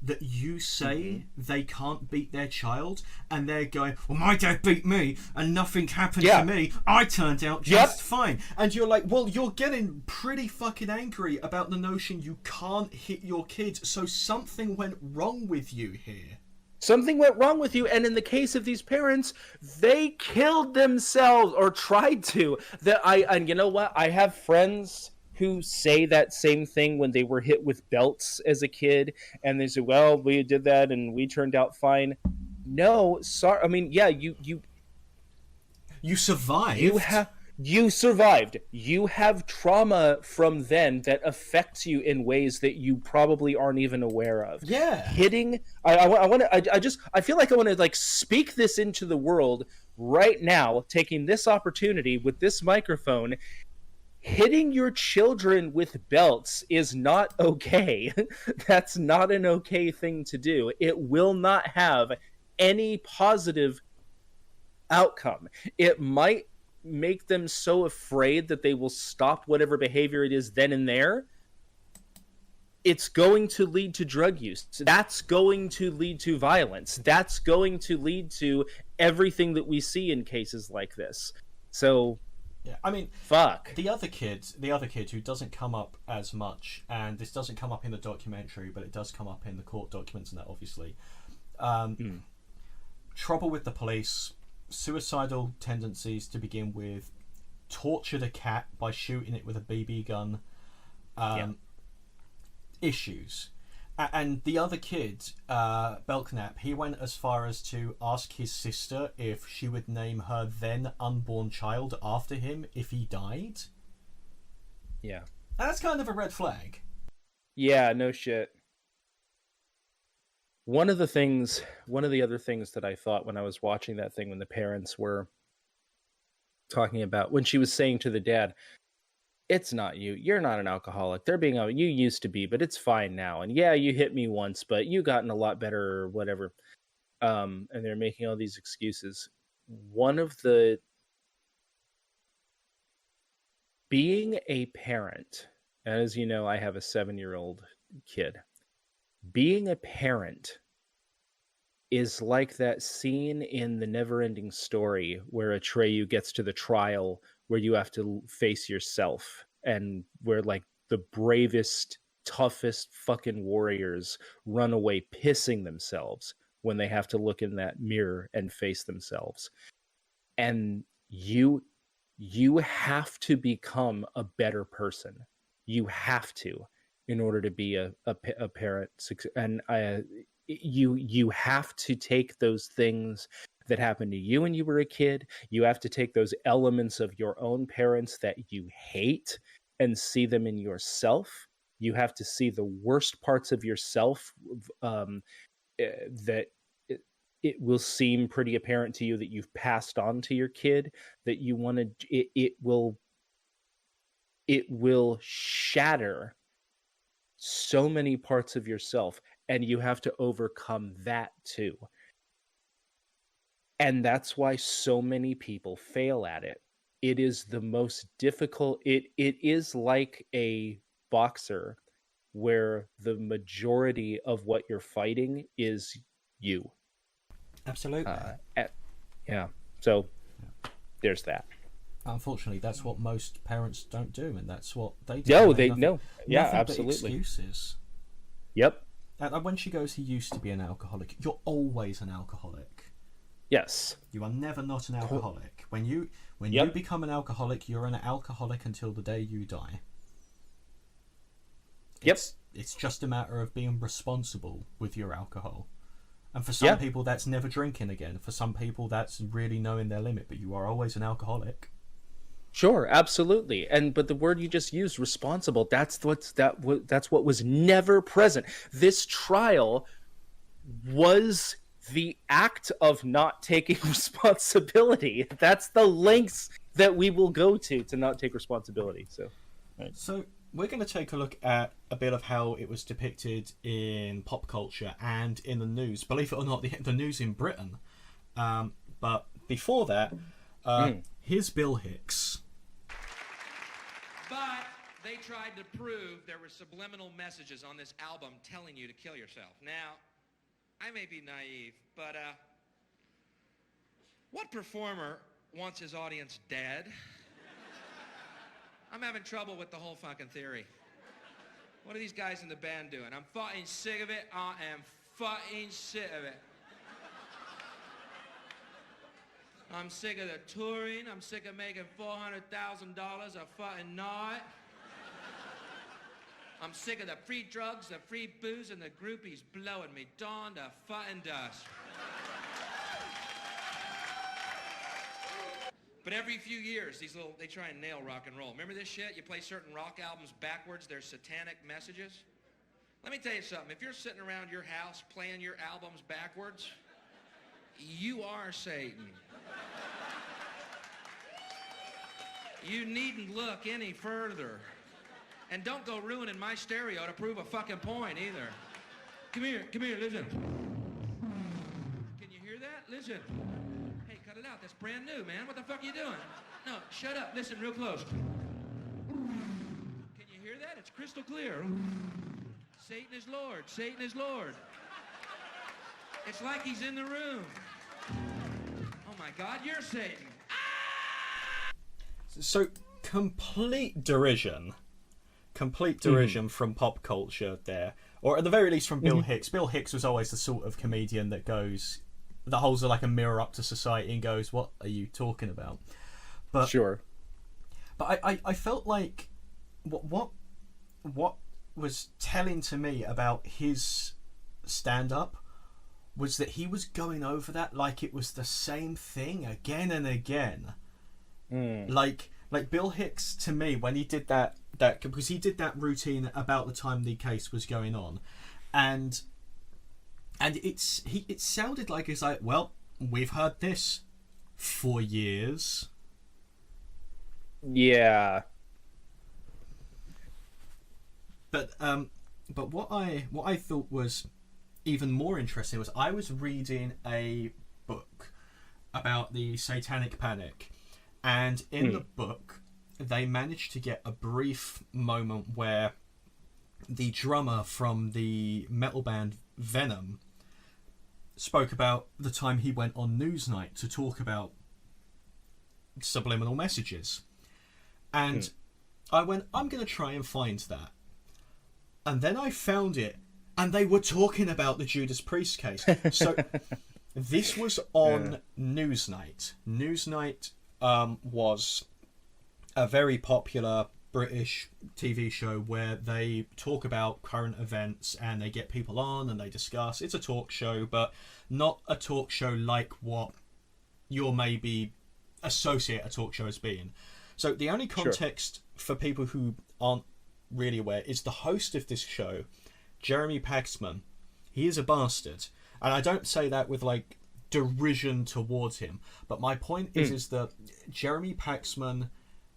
that you say they can't beat their child, and they're going, well, my dad beat me and nothing happened to me, I turned out just fine. And you're like, well, you're getting pretty fucking angry about the notion you can't hit your kids, so something went wrong with you here. Something went wrong with you, and in the case of these parents, they killed themselves, or tried to. And you know what? I have friends who say that same thing when they were hit with belts as a kid, and they say, well, we did that and we turned out fine. No, sorry. I mean, yeah, you survived. You survived. You have trauma from then that affects you in ways that you probably aren't even aware of. Yeah. Hitting. I feel like I want to like speak this into the world right now, taking this opportunity with this microphone. Hitting your children with belts is not okay. That's not an okay thing to do. It will not have any positive outcome. It might make them so afraid that they will stop whatever behavior it is then and there. It's going to lead to drug use. That's going to lead to violence. That's going to lead to everything that we see in cases like this. So... yeah, I mean, fuck. The other kid who doesn't come up as much, and this doesn't come up in the documentary, but it does come up in the court documents and that, obviously. Trouble with the police, suicidal tendencies to begin with, tortured a cat by shooting it with a BB gun. Issues. And the other kid, Belknap, he went as far as to ask his sister if she would name her then unborn child after him if he died. Yeah. That's kind of a red flag. Yeah, no shit. One of the other things that I thought when I was watching that thing, when the parents were talking about, when she was saying to the dad, it's not you. You're not an alcoholic. They're being, you used to be, but it's fine now. And yeah, you hit me once, but you gotten a lot better or whatever. And they're making all these excuses. Being a parent, as you know, I have a 7-year-old kid. Being a parent is like that scene in The Never-Ending Story where Atreyu gets to the trial where you have to face yourself, and where like the bravest, toughest fucking warriors run away pissing themselves when they have to look in that mirror and face themselves. And you have to become a better person. You have to, in order to be a parent. And you have to take those things that happened to you when you were a kid. You have to take those elements of your own parents that you hate and see them in yourself. You have to see the worst parts of yourself that it will seem pretty apparent to you that you've passed on to your kid, that you want to, it will shatter so many parts of yourself, and you have to overcome that too. And that's why so many people fail at it. It is the most difficult. It is like a boxer where the majority of what you're fighting is you. Absolutely. Yeah. So there's that. Unfortunately, that's what most parents don't do, and that's what they do. No, They no. Yeah, nothing absolutely. But excuses. Yep. And when she goes, he used to be an alcoholic. You're always an alcoholic. Yes. You are never not an alcoholic. When you become an alcoholic, you're an alcoholic until the day you die. It's just a matter of being responsible with your alcohol. And for some people, that's never drinking again. For some people, that's really knowing their limit. But you are always an alcoholic. Sure, absolutely. But the word you just used, responsible, that's what was never present. This trial was the act of not taking responsibility. That's the lengths that we will go to not take responsibility. So, right. So we're going to take a look at a bit of how it was depicted in pop culture and in the news. Believe it or not, the news in Britain. But before that, here's Bill Hicks. But they tried to prove there were subliminal messages on this album telling you to kill yourself. Now, I may be naive, but what performer wants his audience dead? I'm having trouble with the whole fucking theory. What are these guys in the band doing? I'm fucking sick of it. I am fucking sick of it. I'm sick of the touring. I'm sick of making $400,000 a fucking night. I'm sick of the free drugs, the free booze, and the groupies blowing me dawn to fucking dust. But every few years, they try and nail rock and roll. Remember this shit? You play certain rock albums backwards, there's satanic messages. Let me tell you something. If you're sitting around your house playing your albums backwards, you are Satan. You needn't look any further. And don't go ruining my stereo to prove a fucking point either. Come here, listen. Can you hear that? Listen. Hey, cut it out. That's brand new, man. What the fuck are you doing? No, shut up. Listen real close. Can you hear that? It's crystal clear. Satan is Lord. Satan is Lord. It's like he's in the room. Oh my God, you're Satan. So, complete derision from pop culture there. Or at the very least from Bill Hicks. Bill Hicks was always the sort of comedian that holds like a mirror up to society and goes, what are you talking about? But sure. But I felt like what was telling to me about his stand-up was that he was going over that like it was the same thing again and again. Like Bill Hicks, to me, when he did that because he did that routine about the time the case was going on, and it sounded like it's like, well, we've heard this for years. Yeah. But what I thought was even more interesting was I was reading a book about the Satanic Panic, and in the book they managed to get a brief moment where the drummer from the metal band Venom spoke about the time he went on Newsnight to talk about subliminal messages. And I went, I'm going to try and find that. And then I found it, and they were talking about the Judas Priest case. So this was on Newsnight. Newsnight was a very popular British TV show where they talk about current events and they get people on and they discuss. It's a talk show, but not a talk show like what you'll maybe associate a talk show as being. So the only context for people who aren't really aware is the host of this show, Jeremy Paxman. He is a bastard, and I don't say that with like derision towards him, but my point is that Jeremy Paxman,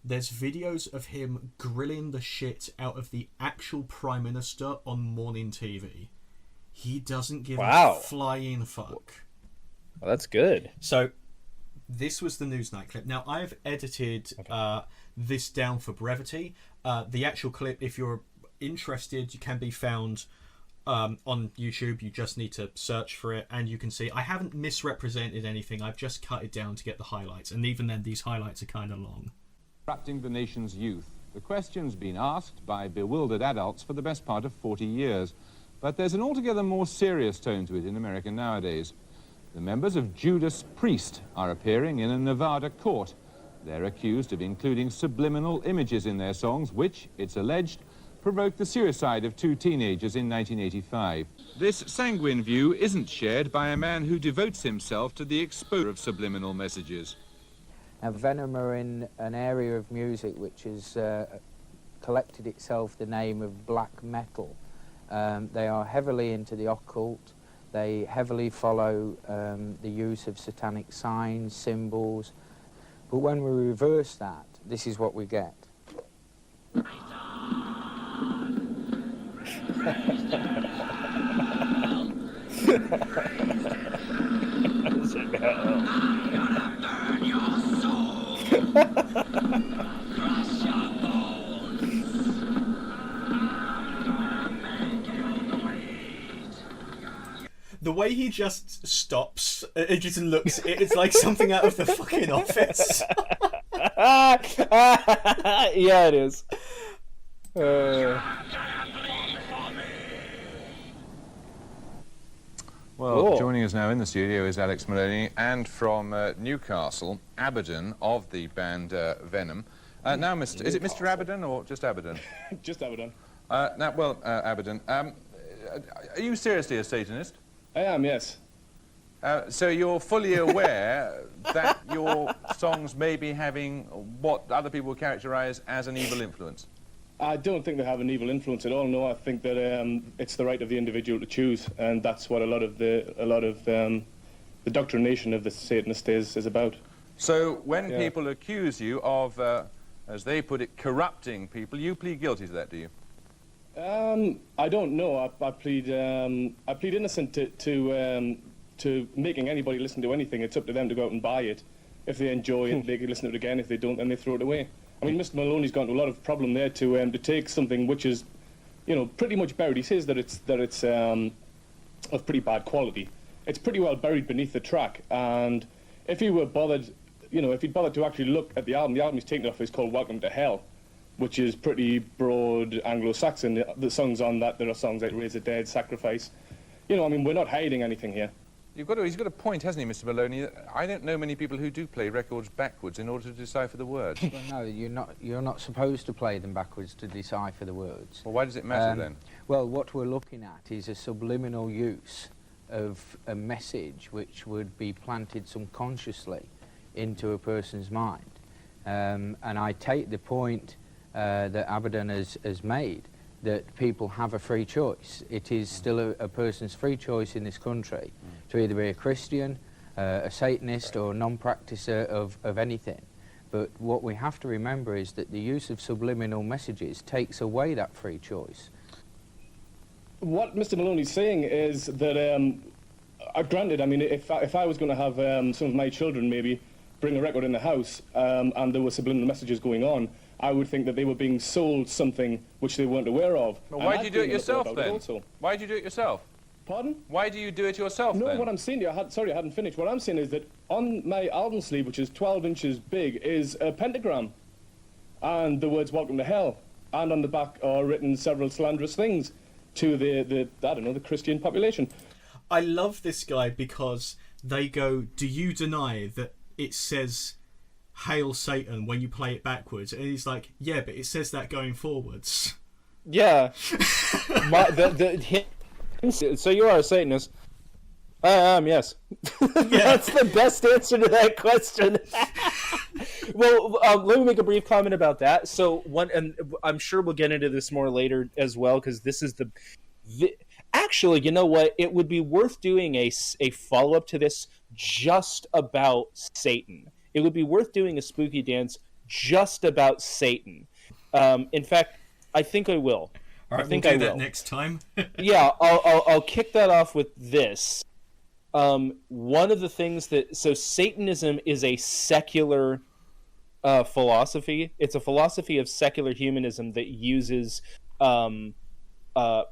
there's videos of him grilling the shit out of the actual Prime Minister on morning TV. He doesn't give a flying fuck. Well, that's good. So this was the Newsnight clip. Now, I've edited this down for brevity. The actual clip, if you're interested, can be found on YouTube. You just need to search for it, and you can see I haven't misrepresented anything. I've just cut it down to get the highlights, and even then, these highlights are kind of long. Corrupting the nation's youth. The question's been asked by bewildered adults for the best part of 40 years. But there's an altogether more serious tone to it in America nowadays. The members of Judas Priest are appearing in a Nevada court. They're accused of including subliminal images in their songs, which, it's alleged, provoked the suicide of 2 teenagers in 1985. This sanguine view isn't shared by a man who devotes himself to the exposure of subliminal messages. Now, Venom are in an area of music which has collected itself the name of black metal. They are heavily into the occult. They heavily follow the use of satanic signs, symbols. But when we reverse that, this is what we get. The way he just stops, it just looks, it's like something out of the fucking Office. Yeah, it is. Well, joining us now in the studio is Alex Maloney, and from Newcastle, Abaddon of the band Venom. Now, is it Mr. Abaddon or just Abaddon? Just Abaddon. Abaddon, are you seriously a Satanist? I am, yes. So you're fully aware that your songs may be having what other people characterize as an evil influence? I don't think they have an evil influence at all. No, I think that it's the right of the individual to choose, and that's what a lot of the doctrination of the Satanist is about. So when people accuse you of, as they put it, corrupting people, you plead guilty to that, do you? I don't know. I plead innocent to making anybody listen to anything. It's up to them to go out and buy it. If they enjoy it, they can listen to it again. If they don't, then they throw it away. I mean, Mr. Maloney's gone to a lot of problem there to take something which is, you know, pretty much buried. He says that it's of pretty bad quality. It's pretty well buried beneath the track. And if he were bothered, you know, if he'd bothered to actually look at the album he's taken off is called Welcome to Hell, which is pretty broad Anglo-Saxon. The songs on that, there are songs like Raise the Dead, Sacrifice. You know, I mean, we're not hiding anything here. He's got a point, hasn't he, Mr. Maloney? I don't know many people who do play records backwards in order to decipher the words. Well, no, you're not supposed to play them backwards to decipher the words. Well, why does it matter then? Well, what we're looking at is a subliminal use of a message which would be planted subconsciously into a person's mind. And I take the point that Abaddon has made, that people have a free choice. It is still a person's free choice in this country to either be a Christian, a Satanist, or a non-practicer of anything. But what we have to remember is that the use of subliminal messages takes away that free choice. What Mr. Maloney's saying is that, granted, I mean, if I was going to have some of my children maybe bring a record in the house and there were subliminal messages going on, I would think that they were being sold something which they weren't aware of. Well, why do you do it yourself then? Why do you do it yourself? Pardon? Why do you do it yourself then? No, what I'm saying, I hadn't finished. What I'm saying is that on my album sleeve, which is 12 inches big, is a pentagram and the words "Welcome to Hell." And on the back are written several slanderous things to the I don't know, the Christian population. I love this guy because they go, "Do you deny that it says Hail Satan when you play it backwards?" And he's like, "Yeah, but it says that going forwards." Yeah. So you are a Satanist. I am, yes. That's the best answer to that question. Well, let me make a brief comment about that. So and I'm sure we'll get into this more later as well, because this is actually, you know what? It would be worth doing a follow-up to this just about Satan. It would be worth doing a spooky dance just about Satan. In fact, I think I will. All right, we'll do that next time. Yeah, I'll kick that off with this. One of the things so Satanism is a secular philosophy. It's a philosophy of secular humanism that uses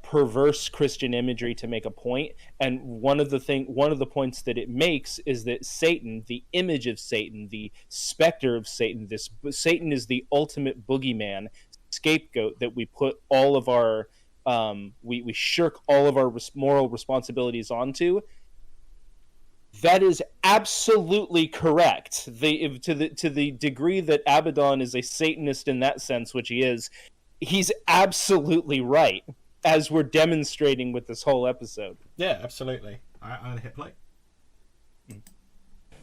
perverse Christian imagery to make a point. And one of the points that it makes is that Satan, the image of Satan, the specter of Satan, Satan is the ultimate boogeyman, scapegoat that we put all of our we shirk all of our moral responsibilities onto. That is absolutely correct. To the degree that Abaddon is a Satanist in that sense, which he is, he's absolutely right, as we're demonstrating with this whole episode. Yeah, absolutely. I'm going to hit play.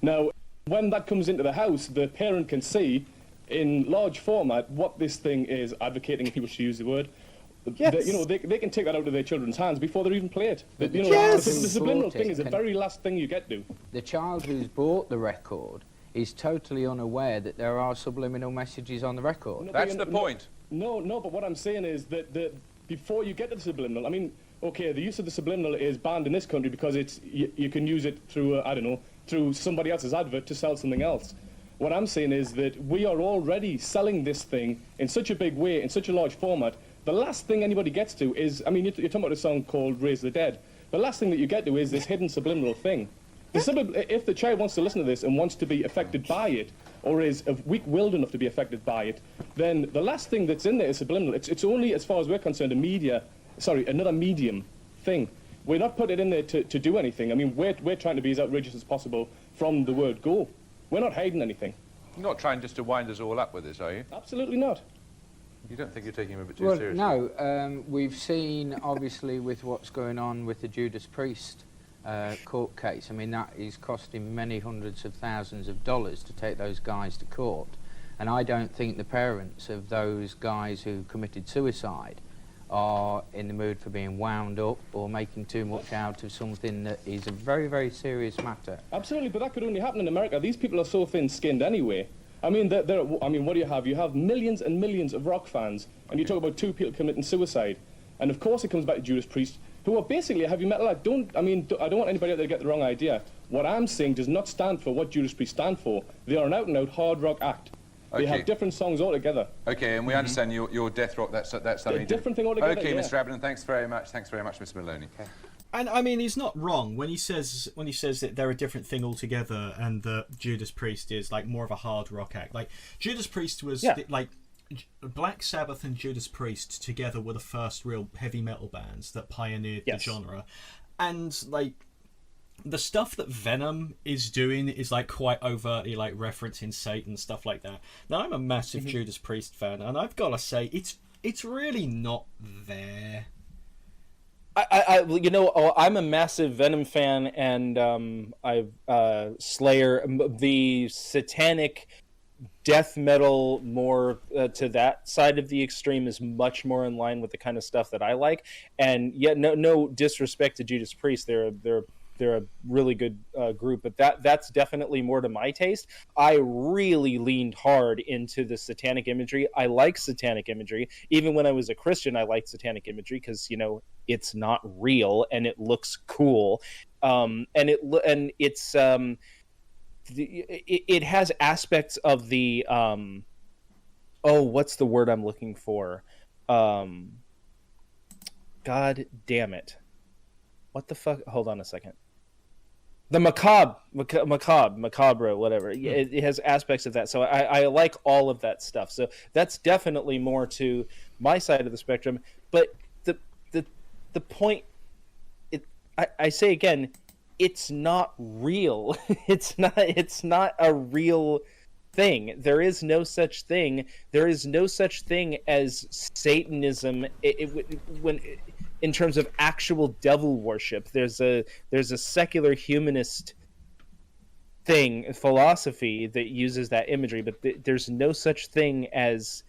Now, when that comes into the house, the parent can see in large format what this thing is advocating, if you wish to use the word. Yes. They can take that out of their children's hands before they even play it. Yes. The subliminal thing is the very last thing you get to. The child who's bought the record is totally unaware that there are subliminal messages on the record. No, that's the point. No, but what I'm saying is that before you get to the subliminal, I mean, okay, the use of the subliminal is banned in this country because you can use it through, through somebody else's advert to sell something else. What I'm saying is that we are already selling this thing in such a big way, in such a large format. The last thing anybody gets to is, I mean, you're talking about a song called Raise the Dead. The last thing that you get to is this hidden subliminal thing. If the child wants to listen to this and wants to be affected by it, or is weak-willed enough to be affected by it, then the last thing that's in there is subliminal. It's only, as far as we're concerned, another medium thing. We're not putting it in there to do anything. I mean, we're trying to be as outrageous as possible from the word go. We're not hiding anything. You're not trying just to wind us all up with this, are you? Absolutely not. You don't think you're taking him a bit too seriously? No. We've seen, obviously, with what's going on with the Judas Priest court case. I mean, that is costing many hundreds of thousands of dollars to take those guys to court. And I don't think the parents of those guys who committed suicide are in the mood for being wound up or making too much out of something that is a very, very serious matter. Absolutely, but that could only happen in America. These people are so thin-skinned anyway. I mean, what do you have? You have millions and millions of rock fans, and you talk about two people committing suicide. And of course it comes back to Judas Priest, who are basically a heavy metal act. I don't want anybody out there to get the wrong idea. What I'm saying does not stand for what Judas Priest stand for. They are an out-and-out hard rock act. They have different songs altogether. Okay, and we understand your death rock, that's something... A different thing altogether, Okay, yeah. Mr. Abaddon, thanks very much, Mr. Maloney. Okay. And I mean, he's not wrong when he says that they're a different thing altogether, and that Judas Priest is like more of a hard rock act. Like Judas Priest was like Black Sabbath and Judas Priest together were the first real heavy metal bands that pioneered the genre, and like the stuff that Venom is doing is like quite overtly like referencing Satan, stuff like that. Now I'm a massive Judas Priest fan, and I've got to say it's really not there. I'm a massive Venom fan, and Slayer, the satanic death metal, more to that side of the extreme, is much more in line with the kind of stuff that I like. And yet, no disrespect to Judas Priest, they're a really good group, but that's definitely more to my taste. I really leaned hard into the satanic imagery. I like satanic imagery. Even when I was a Christian, I liked satanic imagery because, it's not real and it looks cool. It has aspects of the what's the word I'm looking for? God damn it. What the fuck? Hold on a second. The macabre, whatever. It has aspects of that. So I like all of that stuff. So that's definitely more to my side of the spectrum. But the point, I say again, it's not real. It's not a real thing. There is no such thing. There is no such thing as Satanism. In terms of actual devil worship, there's a secular humanist philosophy that uses that imagery, but there's no such thing as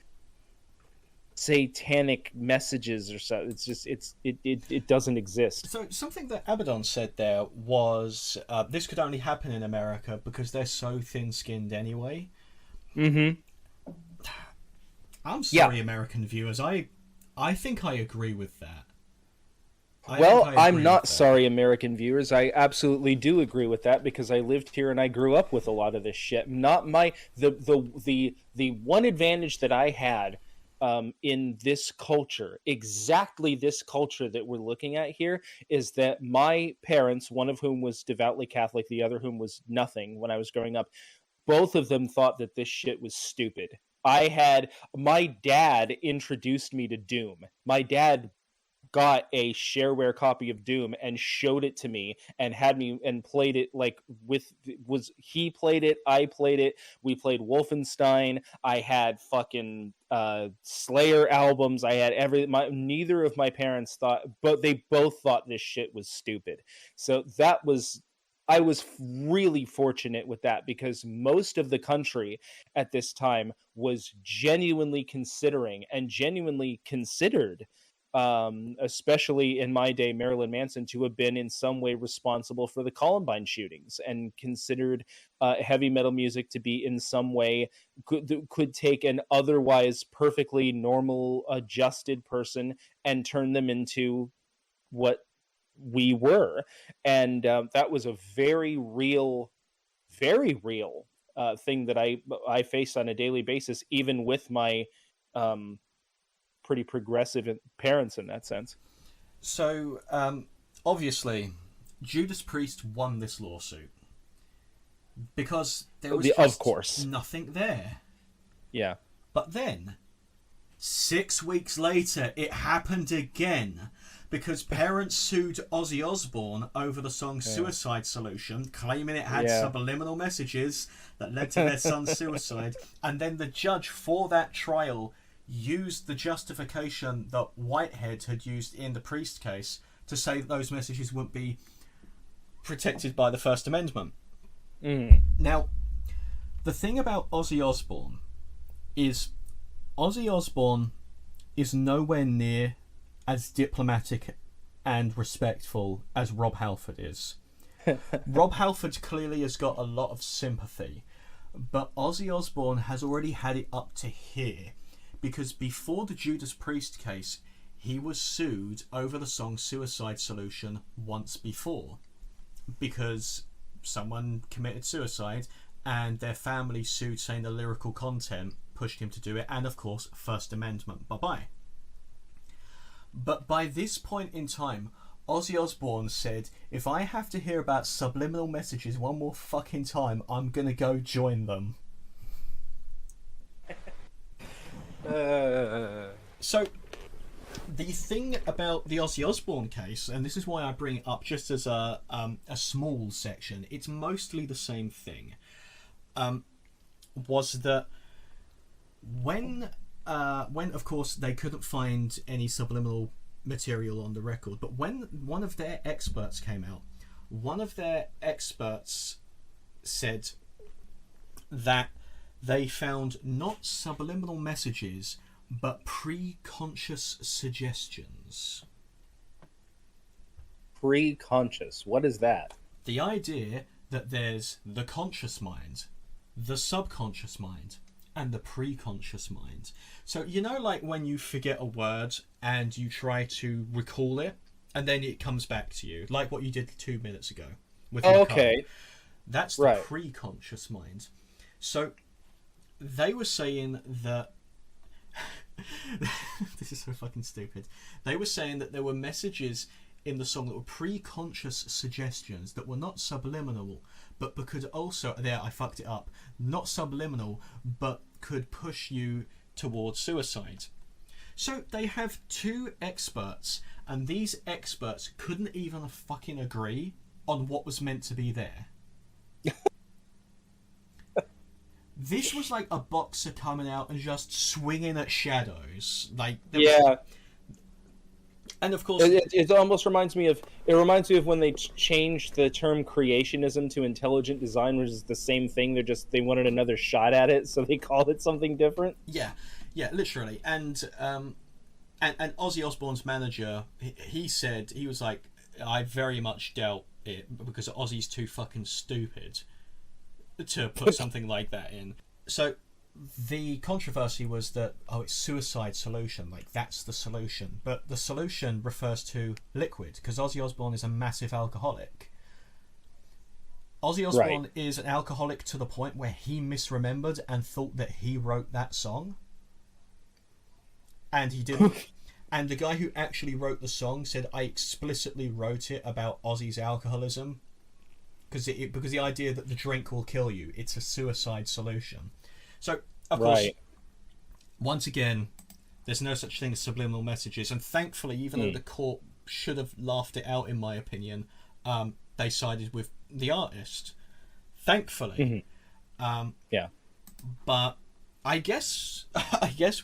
satanic messages or so. It's just it doesn't exist. So something that Abaddon said there was this could only happen in America because they're so thin-skinned anyway. Mm-hmm. I'm sorry, American viewers. I think I agree with that. I'm not sorry, American viewers. I absolutely do agree with that because I lived here and I grew up with a lot of this shit. The one advantage that I had in this culture, exactly this culture that we're looking at here, is that my parents, one of whom was devoutly Catholic, the other whom was nothing when I was growing up, both of them thought that this shit was stupid. My dad introduced me to Doom. My dad got a shareware copy of Doom and showed it to me and had me and played it he played it, I played it, we played Wolfenstein, I had fucking Slayer albums, I had neither of my parents thought, but they both thought this shit was stupid. So I was really fortunate with that because most of the country at this time was genuinely considering and genuinely considered, especially in my day, Marilyn Manson to have been in some way responsible for the Columbine shootings, and considered heavy metal music to be in some way could take an otherwise perfectly normal, adjusted person and turn them into what we were. And that was a very real thing that I face on a daily basis, even with my pretty progressive parents in that sense. So obviously Judas Priest won this lawsuit because there was of course nothing there. Yeah. But then 6 weeks later it happened again because parents sued Ozzy Osbourne over the song Suicide Solution, claiming it had subliminal messages that led to their son's suicide. And then the judge for that trial used the justification that Whitehead had used in the Priest case to say that those messages wouldn't be protected by the First Amendment. Now, the thing about Ozzy Osbourne is nowhere near as diplomatic and respectful as Rob Halford is. Rob Halford clearly has got a lot of sympathy, but Ozzy Osbourne has already had it up to here. Because before the Judas Priest case, he was sued over the song Suicide Solution once before. Because someone committed suicide and their family sued saying the lyrical content pushed him to do it. And of course, First Amendment. Bye-bye. But by this point in time, Ozzy Osbourne said, if I have to hear about subliminal messages one more fucking time, I'm gonna go join them. So the thing about the Ozzy Osbourne case, and this is why I bring it up just as a small section, it's mostly the same thing, was that when of course they couldn't find any subliminal material on the record, but when one of their experts came out, one of their experts said that they found not subliminal messages but pre-conscious suggestions. Pre-conscious, what is that? The idea that there's the conscious mind, the subconscious mind, and the pre-conscious mind. So, you know, like when you forget a word and you try to recall it, and then it comes back to you, like what you did 2 minutes ago with okay. That's the pre-conscious mind. So they were saying that this is so fucking stupid. They were saying that there were messages in the song that were pre-conscious suggestions that were not subliminal, but could also, there I fucked it up, not subliminal, but could push you towards suicide. So they have two experts, and these experts couldn't even fucking agree on what was meant to be there. This was like a boxer coming out and just swinging at shadows. Like, yeah. And of course, it almost reminds me of when they changed the term creationism to intelligent design, which is the same thing. They wanted another shot at it, so they called it something different. Yeah, literally. And Ozzy Osbourne's manager, he said, he was like, I very much doubt it because Ozzy's too fucking stupid to put something like that in. So the controversy was that, it's suicide solution, like that's the solution. But the solution refers to liquid, because Ozzy Osbourne is a massive alcoholic. Ozzy Osbourne is an alcoholic to the point where he misremembered and thought that he wrote that song. And he didn't. And the guy who actually wrote the song said, I explicitly wrote it about Ozzy's alcoholism. Because the idea that the drink will kill you, it's a suicide solution. So, of course, once again, there's no such thing as subliminal messages. And thankfully, even though the court should have laughed it out, in my opinion, they sided with the artist. Thankfully. Yeah. But I guess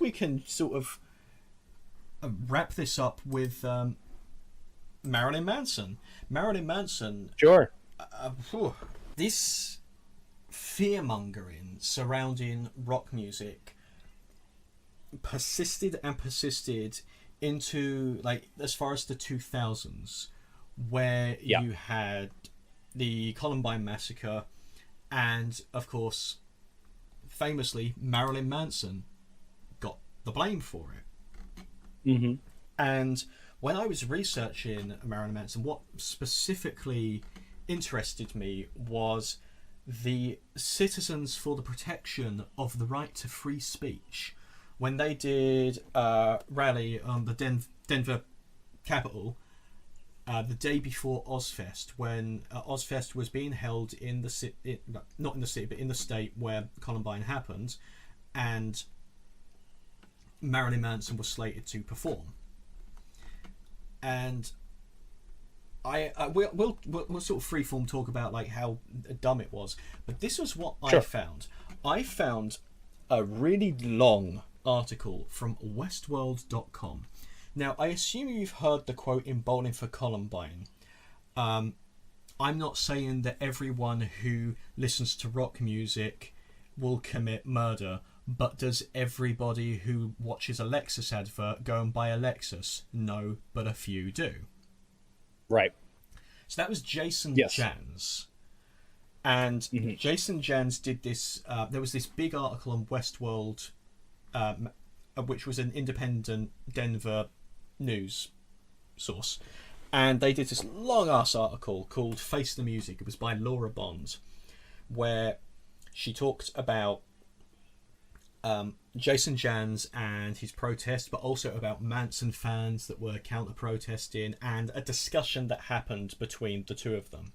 we can sort of wrap this up with Marilyn Manson. Marilyn Manson. Sure. This fear-mongering surrounding rock music persisted into, like, as far as the 2000s, where you had the Columbine massacre, and of course, famously, Marilyn Manson got the blame for it. And when I was researching Marilyn Manson, what specifically interested me was the Citizens for the Protection of the Right to Free Speech. When they did a rally on the Denver Capitol the day before Ozfest, when Ozfest was being held in the city, not in the city, but in the state where Columbine happened, and Marilyn Manson was slated to perform. And we'll sort of freeform talk about like how dumb it was, but this was what I found. I found a really long article from Westworld.com. Now, I assume you've heard the quote in Bowling for Columbine. I'm not saying that everyone who listens to rock music will commit murder, but does everybody who watches a Lexus advert go and buy a Lexus? No, but a few do. Right. So that was Jason Jans. And Jason Jans did this. There was this big article on Westworld, which was an independent Denver news source. And they did this long-ass article called Face the Music. It was by Laura Bond, where she talked about Jason Jans and his protest, but also about Manson fans that were counter-protesting, and a discussion that happened between the two of them.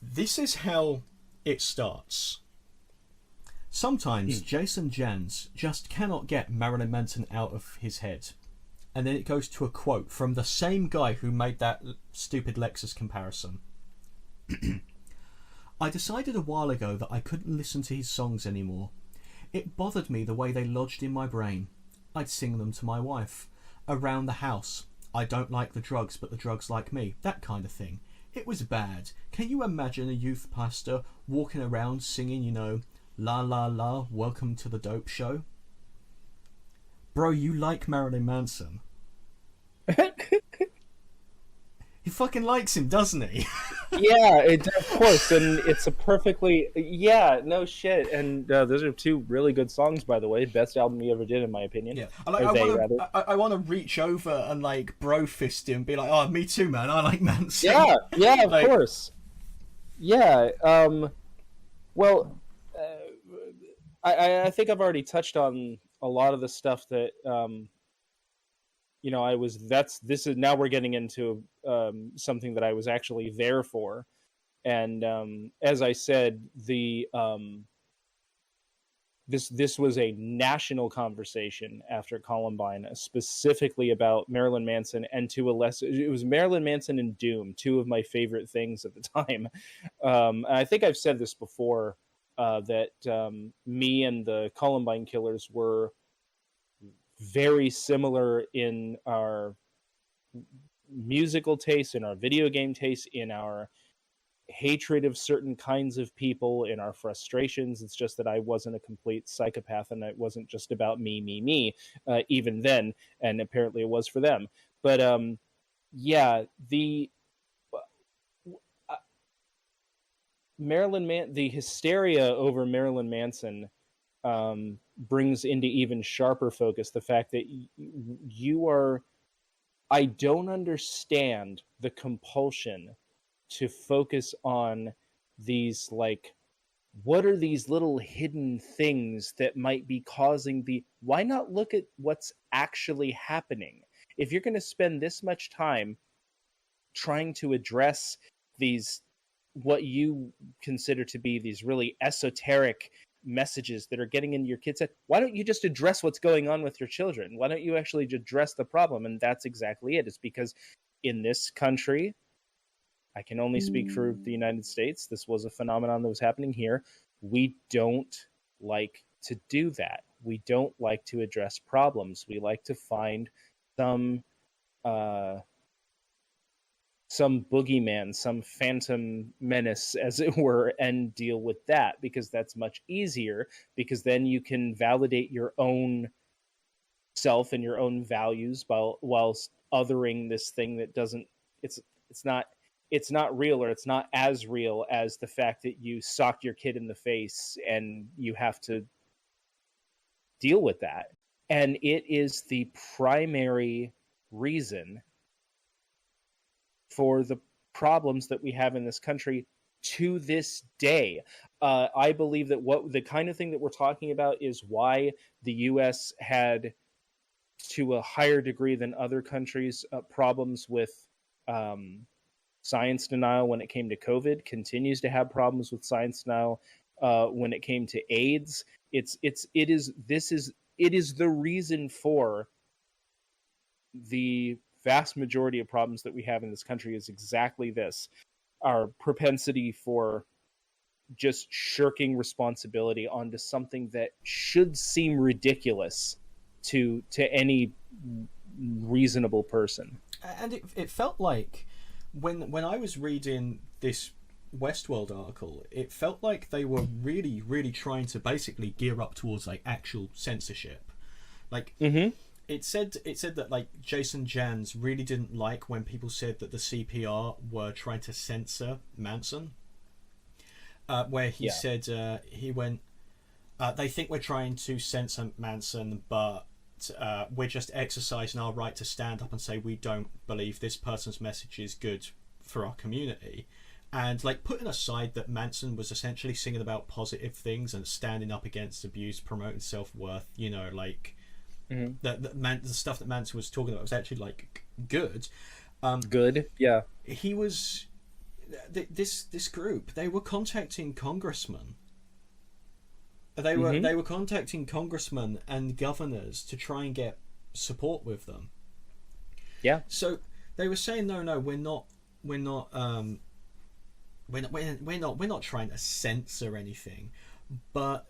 This is how it starts. Sometimes Jason Jans just cannot get Marilyn Manson out of his head. And then it goes to a quote from the same guy who made that stupid Lexus comparison. I decided a while ago that I couldn't listen to his songs anymore. It bothered me the way they lodged in my brain. I'd sing them to my wife. Around the house. I don't like the drugs, but the drugs like me. That kind of thing. It was bad. Can you imagine a youth pastor walking around singing, you know, la la la, welcome to the dope show? Bro, you like Marilyn Manson. He fucking likes him, doesn't he? Yeah, of course, and it's a perfectly... Yeah, no shit, and those are two really good songs, by the way. Best album he ever did, in my opinion. Yeah, I want to reach over and, like, bro fist him and be like, oh, me too, man, I like Manson. Yeah, of course. Yeah, well, I think I've already touched on a lot of the stuff that... you know, now we're getting into something that I was actually there for. And as I said, this was a national conversation after Columbine, specifically about Marilyn Manson, and it was Marilyn Manson and Doom, two of my favorite things at the time. And I think I've said this before, that me and the Columbine killers were very similar in our musical taste, in our video game taste, in our hatred of certain kinds of people, in our frustrations. It's just that I wasn't a complete psychopath, and it wasn't just about me, even then, and apparently it was for them. But the the hysteria over Marilyn Manson brings into even sharper focus the fact that I don't understand the compulsion to focus on these, like, what are these little hidden things that might be causing why not look at what's actually happening? If you're going to spend this much time trying to address these, what you consider to be these really esoteric messages that are getting into your kids' head, why don't you just address what's going on with your children? Why don't you actually address the problem? And that's exactly it. It's because in this country, I can only speak for the United States, this was a phenomenon that was happening here. We don't like to do that. We don't like to address problems. We like to find some boogeyman, some phantom menace, as it were, and deal with that, because that's much easier, because then you can validate your own self and your own values whilst othering this thing that doesn't, it's not real, or it's not as real as the fact that you socked your kid in the face and you have to deal with that. And it is the primary reason for the problems that we have in this country to this day. I believe that the kind of thing that we're talking about is why the U.S. had, to a higher degree than other countries, problems with science denial when it came to COVID, continues to have problems with science denial when it came to AIDS. It is the reason for the vast majority of problems that we have in this country is exactly this: our propensity for just shirking responsibility onto something that should seem ridiculous to any reasonable person. And it felt like when I was reading this Westworld article, it felt like they were really, really trying to basically gear up towards like actual censorship. Like, it said that like Jason Jans really didn't like when people said that the CPR were trying to censor Manson. Where he said he went, they think we're trying to censor Manson, but we're just exercising our right to stand up and say we don't believe this person's message is good for our community. And like, putting aside that Manson was essentially singing about positive things and standing up against abuse, promoting self-worth, you know, like the stuff that Manson was talking about was actually like good. He was this group, they were contacting congressmen. They were contacting congressmen and governors to try and get support with them. Yeah. So they were saying, no, we're not trying to censor anything, but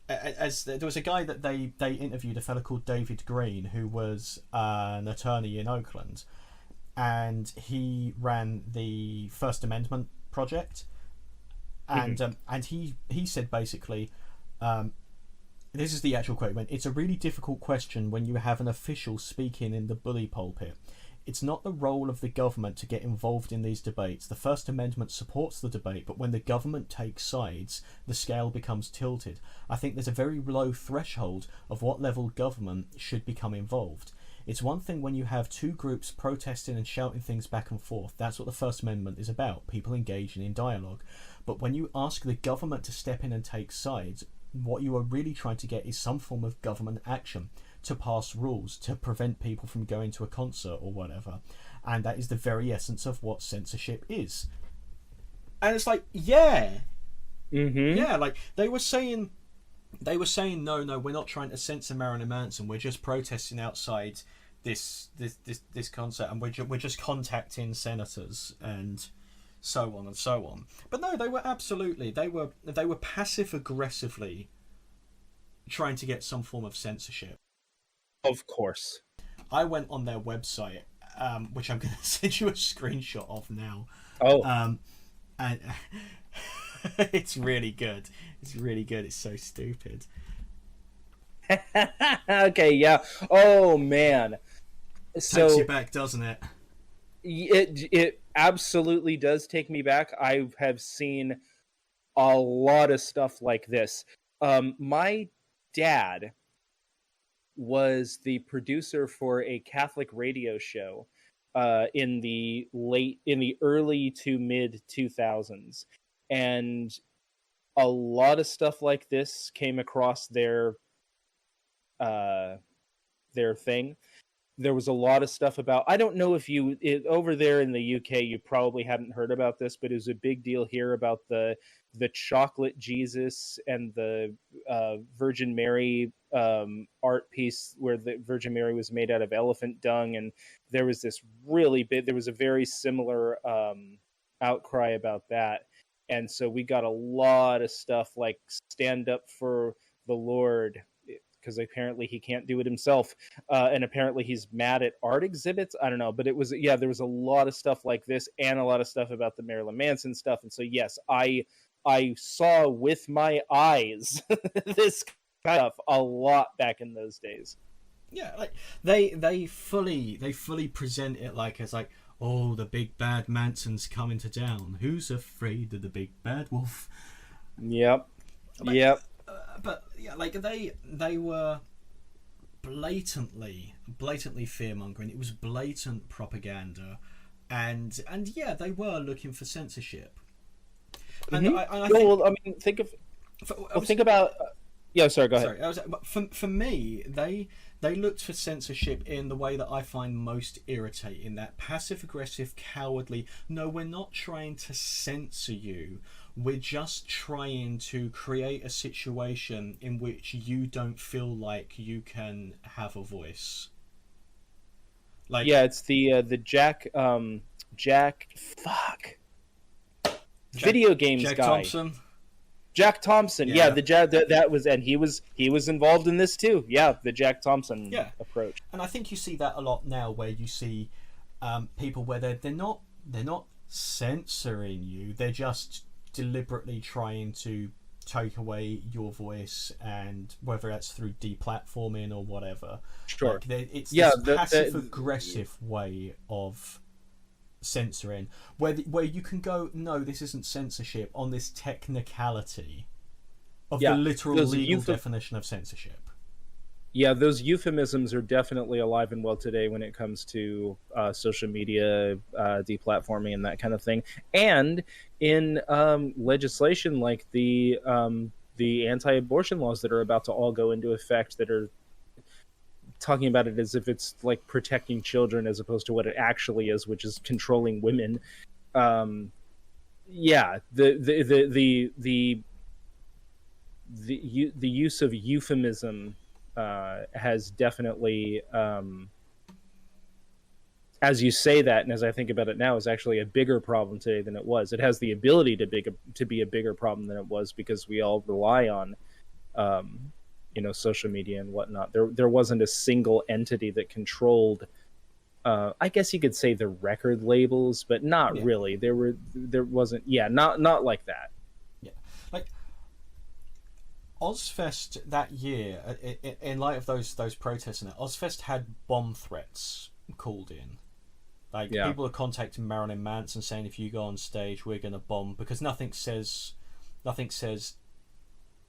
as there was a guy that they interviewed, a fellow called David Green, who was an attorney in Oakland, and he ran the First Amendment project, and he said basically, this is the actual quote, he went, "It's a really difficult question when you have an official speaking in the bully pulpit. It's not the role of the government to get involved in these debates. The First Amendment supports the debate, but when the government takes sides, the scale becomes tilted. I think there's a very low threshold of what level government should become involved. It's one thing when you have two groups protesting and shouting things back and forth. That's what the First Amendment is about, people engaging in dialogue. But when you ask the government to step in and take sides, what you are really trying to get is some form of government action to pass rules, to prevent people from going to a concert or whatever. And that is the very essence of what censorship is." And it's like, yeah. Yeah, like they were saying, no, we're not trying to censor Marilyn Manson. We're just protesting outside this concert, and we're just contacting senators and so on and so on. But no, they were passive aggressively trying to get some form of censorship. Of course. I went on their website, which I'm going to send you a screenshot of now. Oh. And it's really good. It's really good. It's so stupid. Okay, yeah. Oh, man. So Takes you back, doesn't it? It absolutely does take me back. I have seen a lot of stuff like this. My dad was the producer for a Catholic radio show in the early to mid 2000s, and a lot of stuff like this came across their thing. There was a lot of stuff about, I don't know if over there in the UK you probably hadn't heard about this, but it was a big deal here about the chocolate Jesus and the Virgin Mary art piece where the Virgin Mary was made out of elephant dung, and there was a very similar outcry about that. And so we got a lot of stuff like stand up for the Lord, because apparently he can't do it himself, and apparently he's mad at art exhibits. I don't know, but there was a lot of stuff like this, and a lot of stuff about the Marilyn Manson stuff. And so yes, I saw with my eyes this stuff a lot back in those days. Yeah, like they fully present it like as like, oh, the big bad Manson's coming to town. Who's afraid of the big bad wolf? Yep. Yep. But yeah, like they were blatantly fear-mongering. It was blatant propaganda, and yeah, they were looking for censorship. And think about. Yeah, sorry. Go ahead. For me, they looked for censorship in the way that I find most irritating. That passive-aggressive, cowardly. No, we're not trying to censor you. We're just trying to create a situation in which you don't feel like you can have a voice. Like, yeah, it's the video games Jack guy. Thompson. Jack Thompson, yeah, that was, and he was involved in this too. Yeah, the Jack Thompson approach. And I think you see that a lot now, where you see people where they're not censoring you, they're just deliberately trying to take away your voice, and whether that's through deplatforming or whatever. Sure, like it's this passive aggressive way of censoring, where you can go, no, this isn't censorship, on this technicality of the literal legal definition of censorship. Yeah, those euphemisms are definitely alive and well today when it comes to social media, deplatforming, and that kind of thing. And in legislation like the anti-abortion laws that are about to all go into effect, that are talking about it as if it's like protecting children as opposed to what it actually is, which is controlling women. The use of euphemism has definitely as you say that, and as I think about it now, is actually a bigger problem today than it was. It has the ability to be a bigger problem than it was because we all rely on, social media and whatnot. There wasn't a single entity that controlled. I guess you could say the record labels, but not really. There wasn't. Yeah, not like that. Yeah, like Ozfest that year, in light of those protests, and Ozfest had bomb threats called in. Like people are contacting Marilyn Manson saying, if you go on stage, we're going to bomb, because nothing says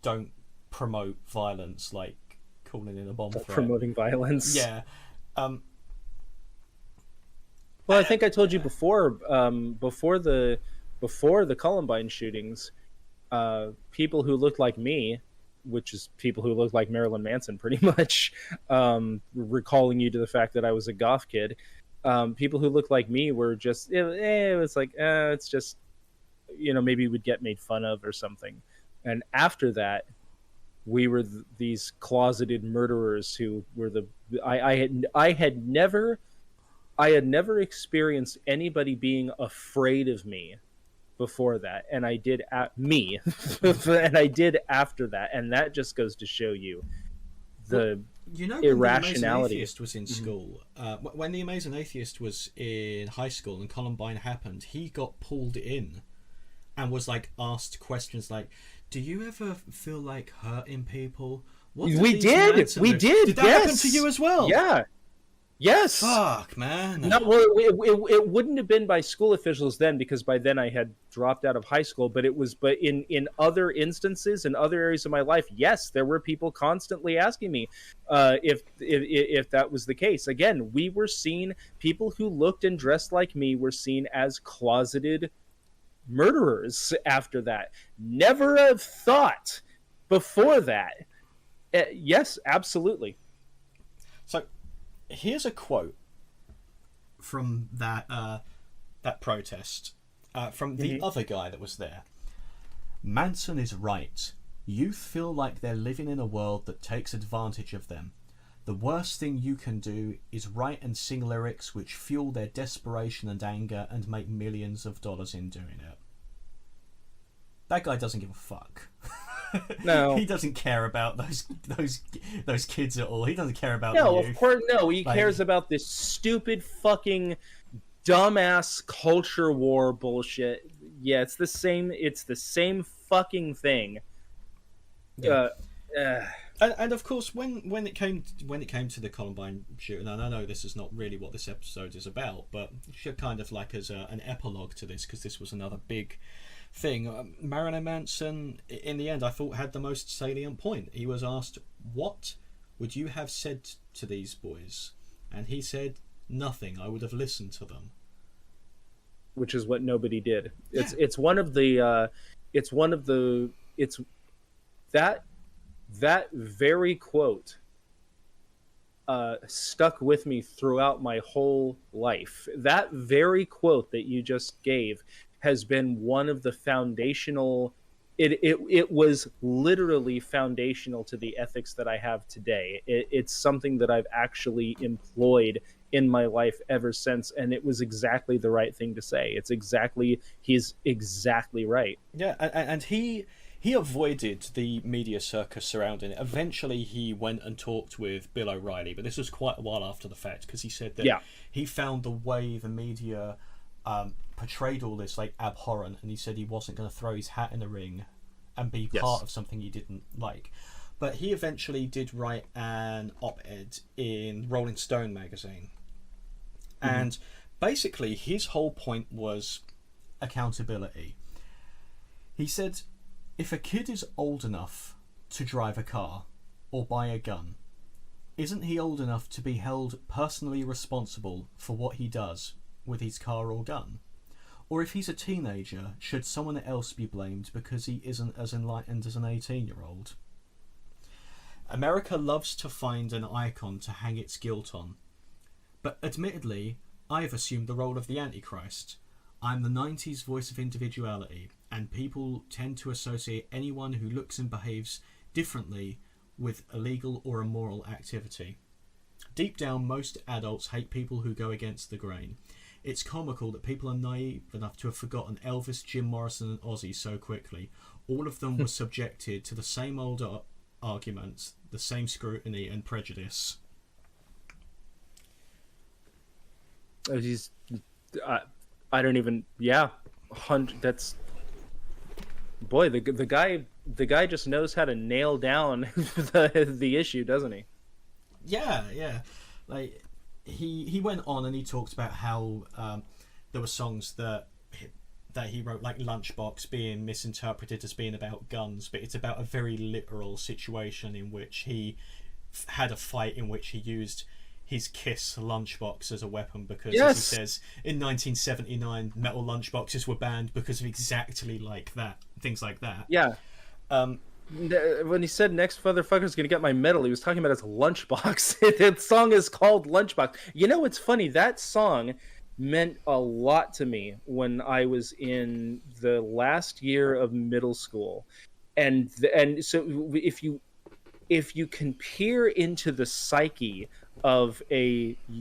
don't promote violence like calling in a bomb threat. Promoting violence. Yeah. Well, I think I told you before the Columbine shootings, people who looked like me, which is people who looked like Marilyn Manson pretty much, recalling you to the fact that I was a goth kid, people who looked like me were just, it was like, it's just, maybe we'd get made fun of or something. And after that, we were these closeted murderers who were I had never experienced anybody being afraid of me before that, and I did me, and I did after that, and that just goes to show you the irrationality. When The Amazing Atheist was in school, when The Amazing Atheist was in high school and Columbine happened, he got pulled in and was like asked questions like, "Do you ever feel like hurting people?" We did. Did that happen to you as well? Yeah. Yes. Fuck, man. No, well, it wouldn't have been by school officials then, because by then I had dropped out of high school. But in other instances, in other areas of my life, yes, there were people constantly asking me if that was the case. Again, we were seen, people who looked and dressed like me were seen as closeted murderers after that. Never have thought before that. Yes, absolutely. So here's a quote from that protest from the other guy that was there. "Manson is right. Youth feel like they're living in a world that takes advantage of them. The worst thing you can do is write and sing lyrics which fuel their desperation and anger and make millions of dollars in doing it." That guy doesn't give a fuck. No, he doesn't care about those kids at all. He doesn't care about no, the youth. Of course, no. He cares about this stupid fucking dumbass culture war bullshit. Yeah, it's the same. It's the same fucking thing. Yeah. And of course, when it came to the Columbine shooting, and I know this is not really what this episode is about, but should kind of like as an epilogue to this, because this was another big thing. Marilyn Manson, in the end, I thought had the most salient point. He was asked, "What would you have said to these boys?" And he said, "Nothing. I would have listened to them." Which is what nobody did. Yeah. It's that very quote stuck with me throughout my whole life. That very quote that you just gave has been one of the foundational. It was literally foundational to the ethics that I have today. It's something that I've actually employed in my life ever since, and it was exactly the right thing to say. He's exactly right. Yeah, and he avoided the media circus surrounding it. Eventually, he went and talked with Bill O'Reilly, but this was quite a while after the fact, because he said that he found the way the media portrayed all this like abhorrent, and he said he wasn't going to throw his hat in the ring and be part of something he didn't like. But he eventually did write an op-ed in Rolling Stone magazine, and basically his whole point was accountability. He said, if a kid is old enough to drive a car or buy a gun, isn't he old enough to be held personally responsible for what he does with his car or gun? Or if he's a teenager, should someone else be blamed because he isn't as enlightened as an 18-year-old? America loves to find an icon to hang its guilt on. But admittedly, I have assumed the role of the Antichrist. I'm the 90s voice of individuality, and people tend to associate anyone who looks and behaves differently with illegal or immoral activity. Deep down, most adults hate people who go against the grain. It's comical that people are naive enough to have forgotten Elvis, Jim Morrison and Ozzy so quickly. All of them were subjected to the same old arguments, the same scrutiny and prejudice. I don't even. Yeah, that's. Boy, the guy just knows how to nail down the issue, doesn't he? Yeah. Like he went on and he talked about how there were songs that he wrote, like Lunchbox, being misinterpreted as being about guns, but it's about a very literal situation in which he had a fight in which he used his Kiss lunchbox as a weapon because, as he says, in 1979 metal lunchboxes were banned because of exactly like that, things like that. Yeah. When he said next motherfucker's gonna get my medal, he was talking about his lunchbox. That song is called Lunchbox. You know, it's funny, that song meant a lot to me when I was in the last year of middle school, and so if you can peer into the psyche of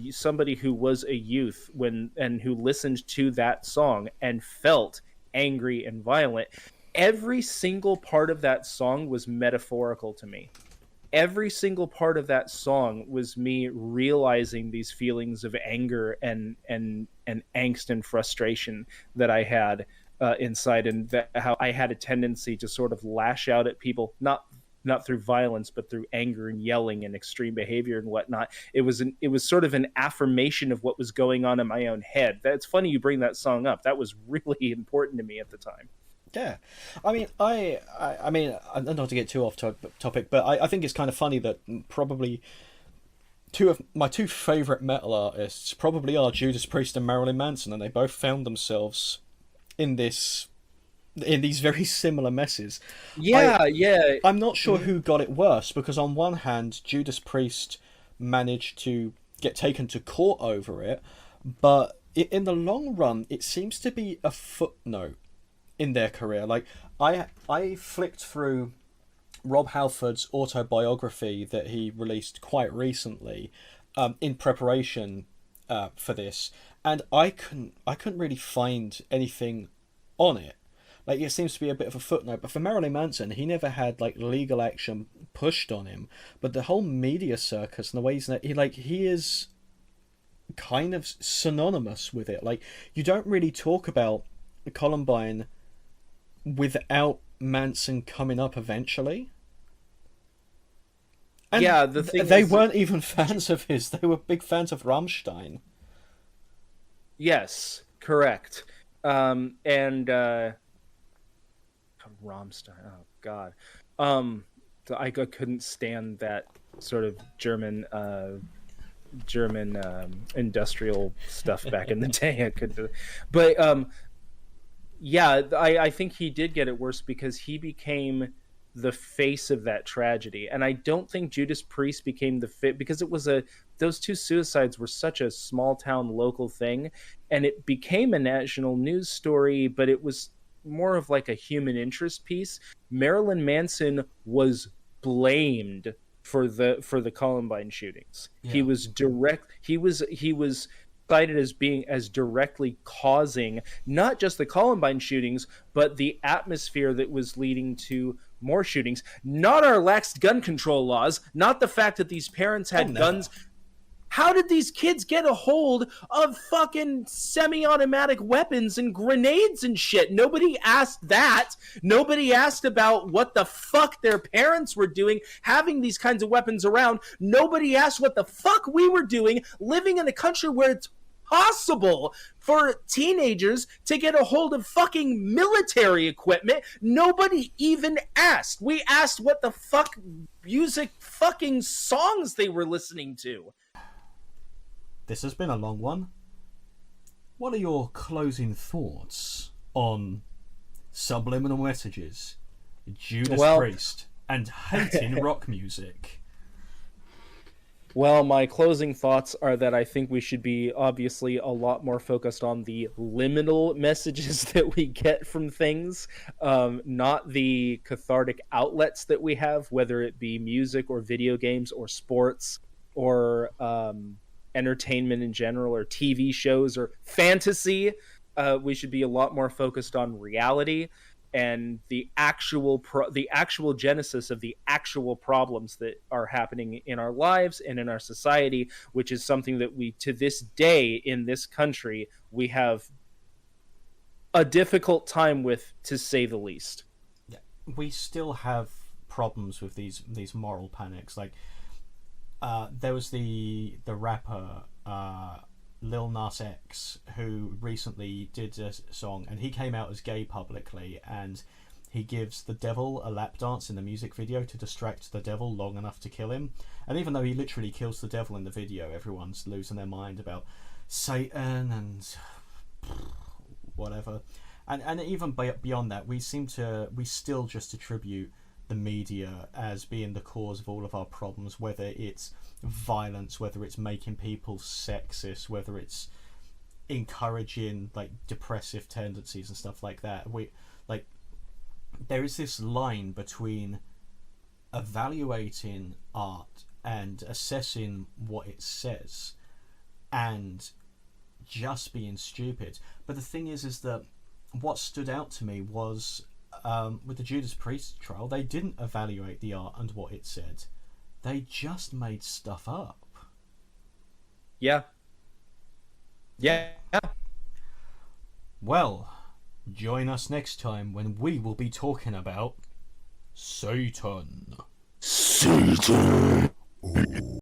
somebody who was a youth and who listened to that song and felt angry and violent, every single part of that song was metaphorical to me. Every single part of that song was me realizing these feelings of anger and angst and frustration that I had inside, and how I had a tendency to sort of lash out at people, not through violence, but through anger and yelling and extreme behavior and whatnot. It was sort of an affirmation of what was going on in my own head. That's funny you bring that song up. That was really important to me at the time. Yeah, I mean, not to get too off topic, but I think it's kind of funny that probably two of my two favourite metal artists probably are Judas Priest and Marilyn Manson, and they both found themselves in these very similar messes. Yeah. I'm not sure who got it worse, because on one hand, Judas Priest managed to get taken to court over it, but in the long run, it seems to be a footnote in their career. Like, I flicked through Rob Halford's autobiography that he released quite recently in preparation for this, and I couldn't really find anything on it. Like, it seems to be a bit of a footnote. But for Marilyn Manson, he never had like legal action pushed on him, but the whole media circus and the ways that he is kind of synonymous with it. Like, you don't really talk about Columbine without Manson coming up eventually. And yeah, the thing they weren't even fans of his. They were big fans of Rammstein. Yes, correct. Rammstein. Oh God, I couldn't stand that sort of German industrial stuff back in the day. I couldn't, but yeah, I think he did get it worse because he became the face of that tragedy, and I don't think Judas Priest became the fit because those two suicides were such a small town local thing, and it became a national news story, but it was more of like a human interest piece. Marilyn Manson was blamed for the Columbine shootings. Yeah. He was cited as being as directly causing not just the Columbine shootings, but the atmosphere that was leading to more shootings. Not our lax gun control laws, not the fact that these parents had guns. How did these kids get a hold of fucking semi-automatic weapons and grenades and shit? Nobody asked that. Nobody asked about what the fuck their parents were doing having these kinds of weapons around. Nobody asked what the fuck we were doing living in a country where it's possible for teenagers to get a hold of fucking military equipment. Nobody even asked. We asked what the fuck music fucking songs they were listening to. This has been a long one. What are your closing thoughts on subliminal messages, Judas Priest, and hating rock music? Well, my closing thoughts are that I think we should be obviously a lot more focused on the liminal messages that we get from things, not the cathartic outlets that we have, whether it be music or video games or sports. or entertainment in general, or TV shows, or fantasy. We should be a lot more focused on reality and the actual genesis of the actual problems that are happening in our lives and in our society, which is something that we, to this day in this country, we have a difficult time with, to say the least. Yeah, we still have problems with these moral panics. Like, there was the rapper Lil Nas X, who recently did a song, and he came out as gay publicly, and he gives the devil a lap dance in the music video to distract the devil long enough to kill him. And even though he literally kills the devil in the video, everyone's losing their mind about Satan and whatever. And even beyond that, we still just attribute the media as being the cause of all of our problems, whether it's violence, whether it's making people sexist, whether it's encouraging like depressive tendencies and stuff like that. There is this line between evaluating art and assessing what it says and just being stupid. But the thing is that what stood out to me was, with the Judas Priest trial, they didn't evaluate the art and what it said. They just made stuff up. Yeah. Well, join us next time when we will be talking about Satan.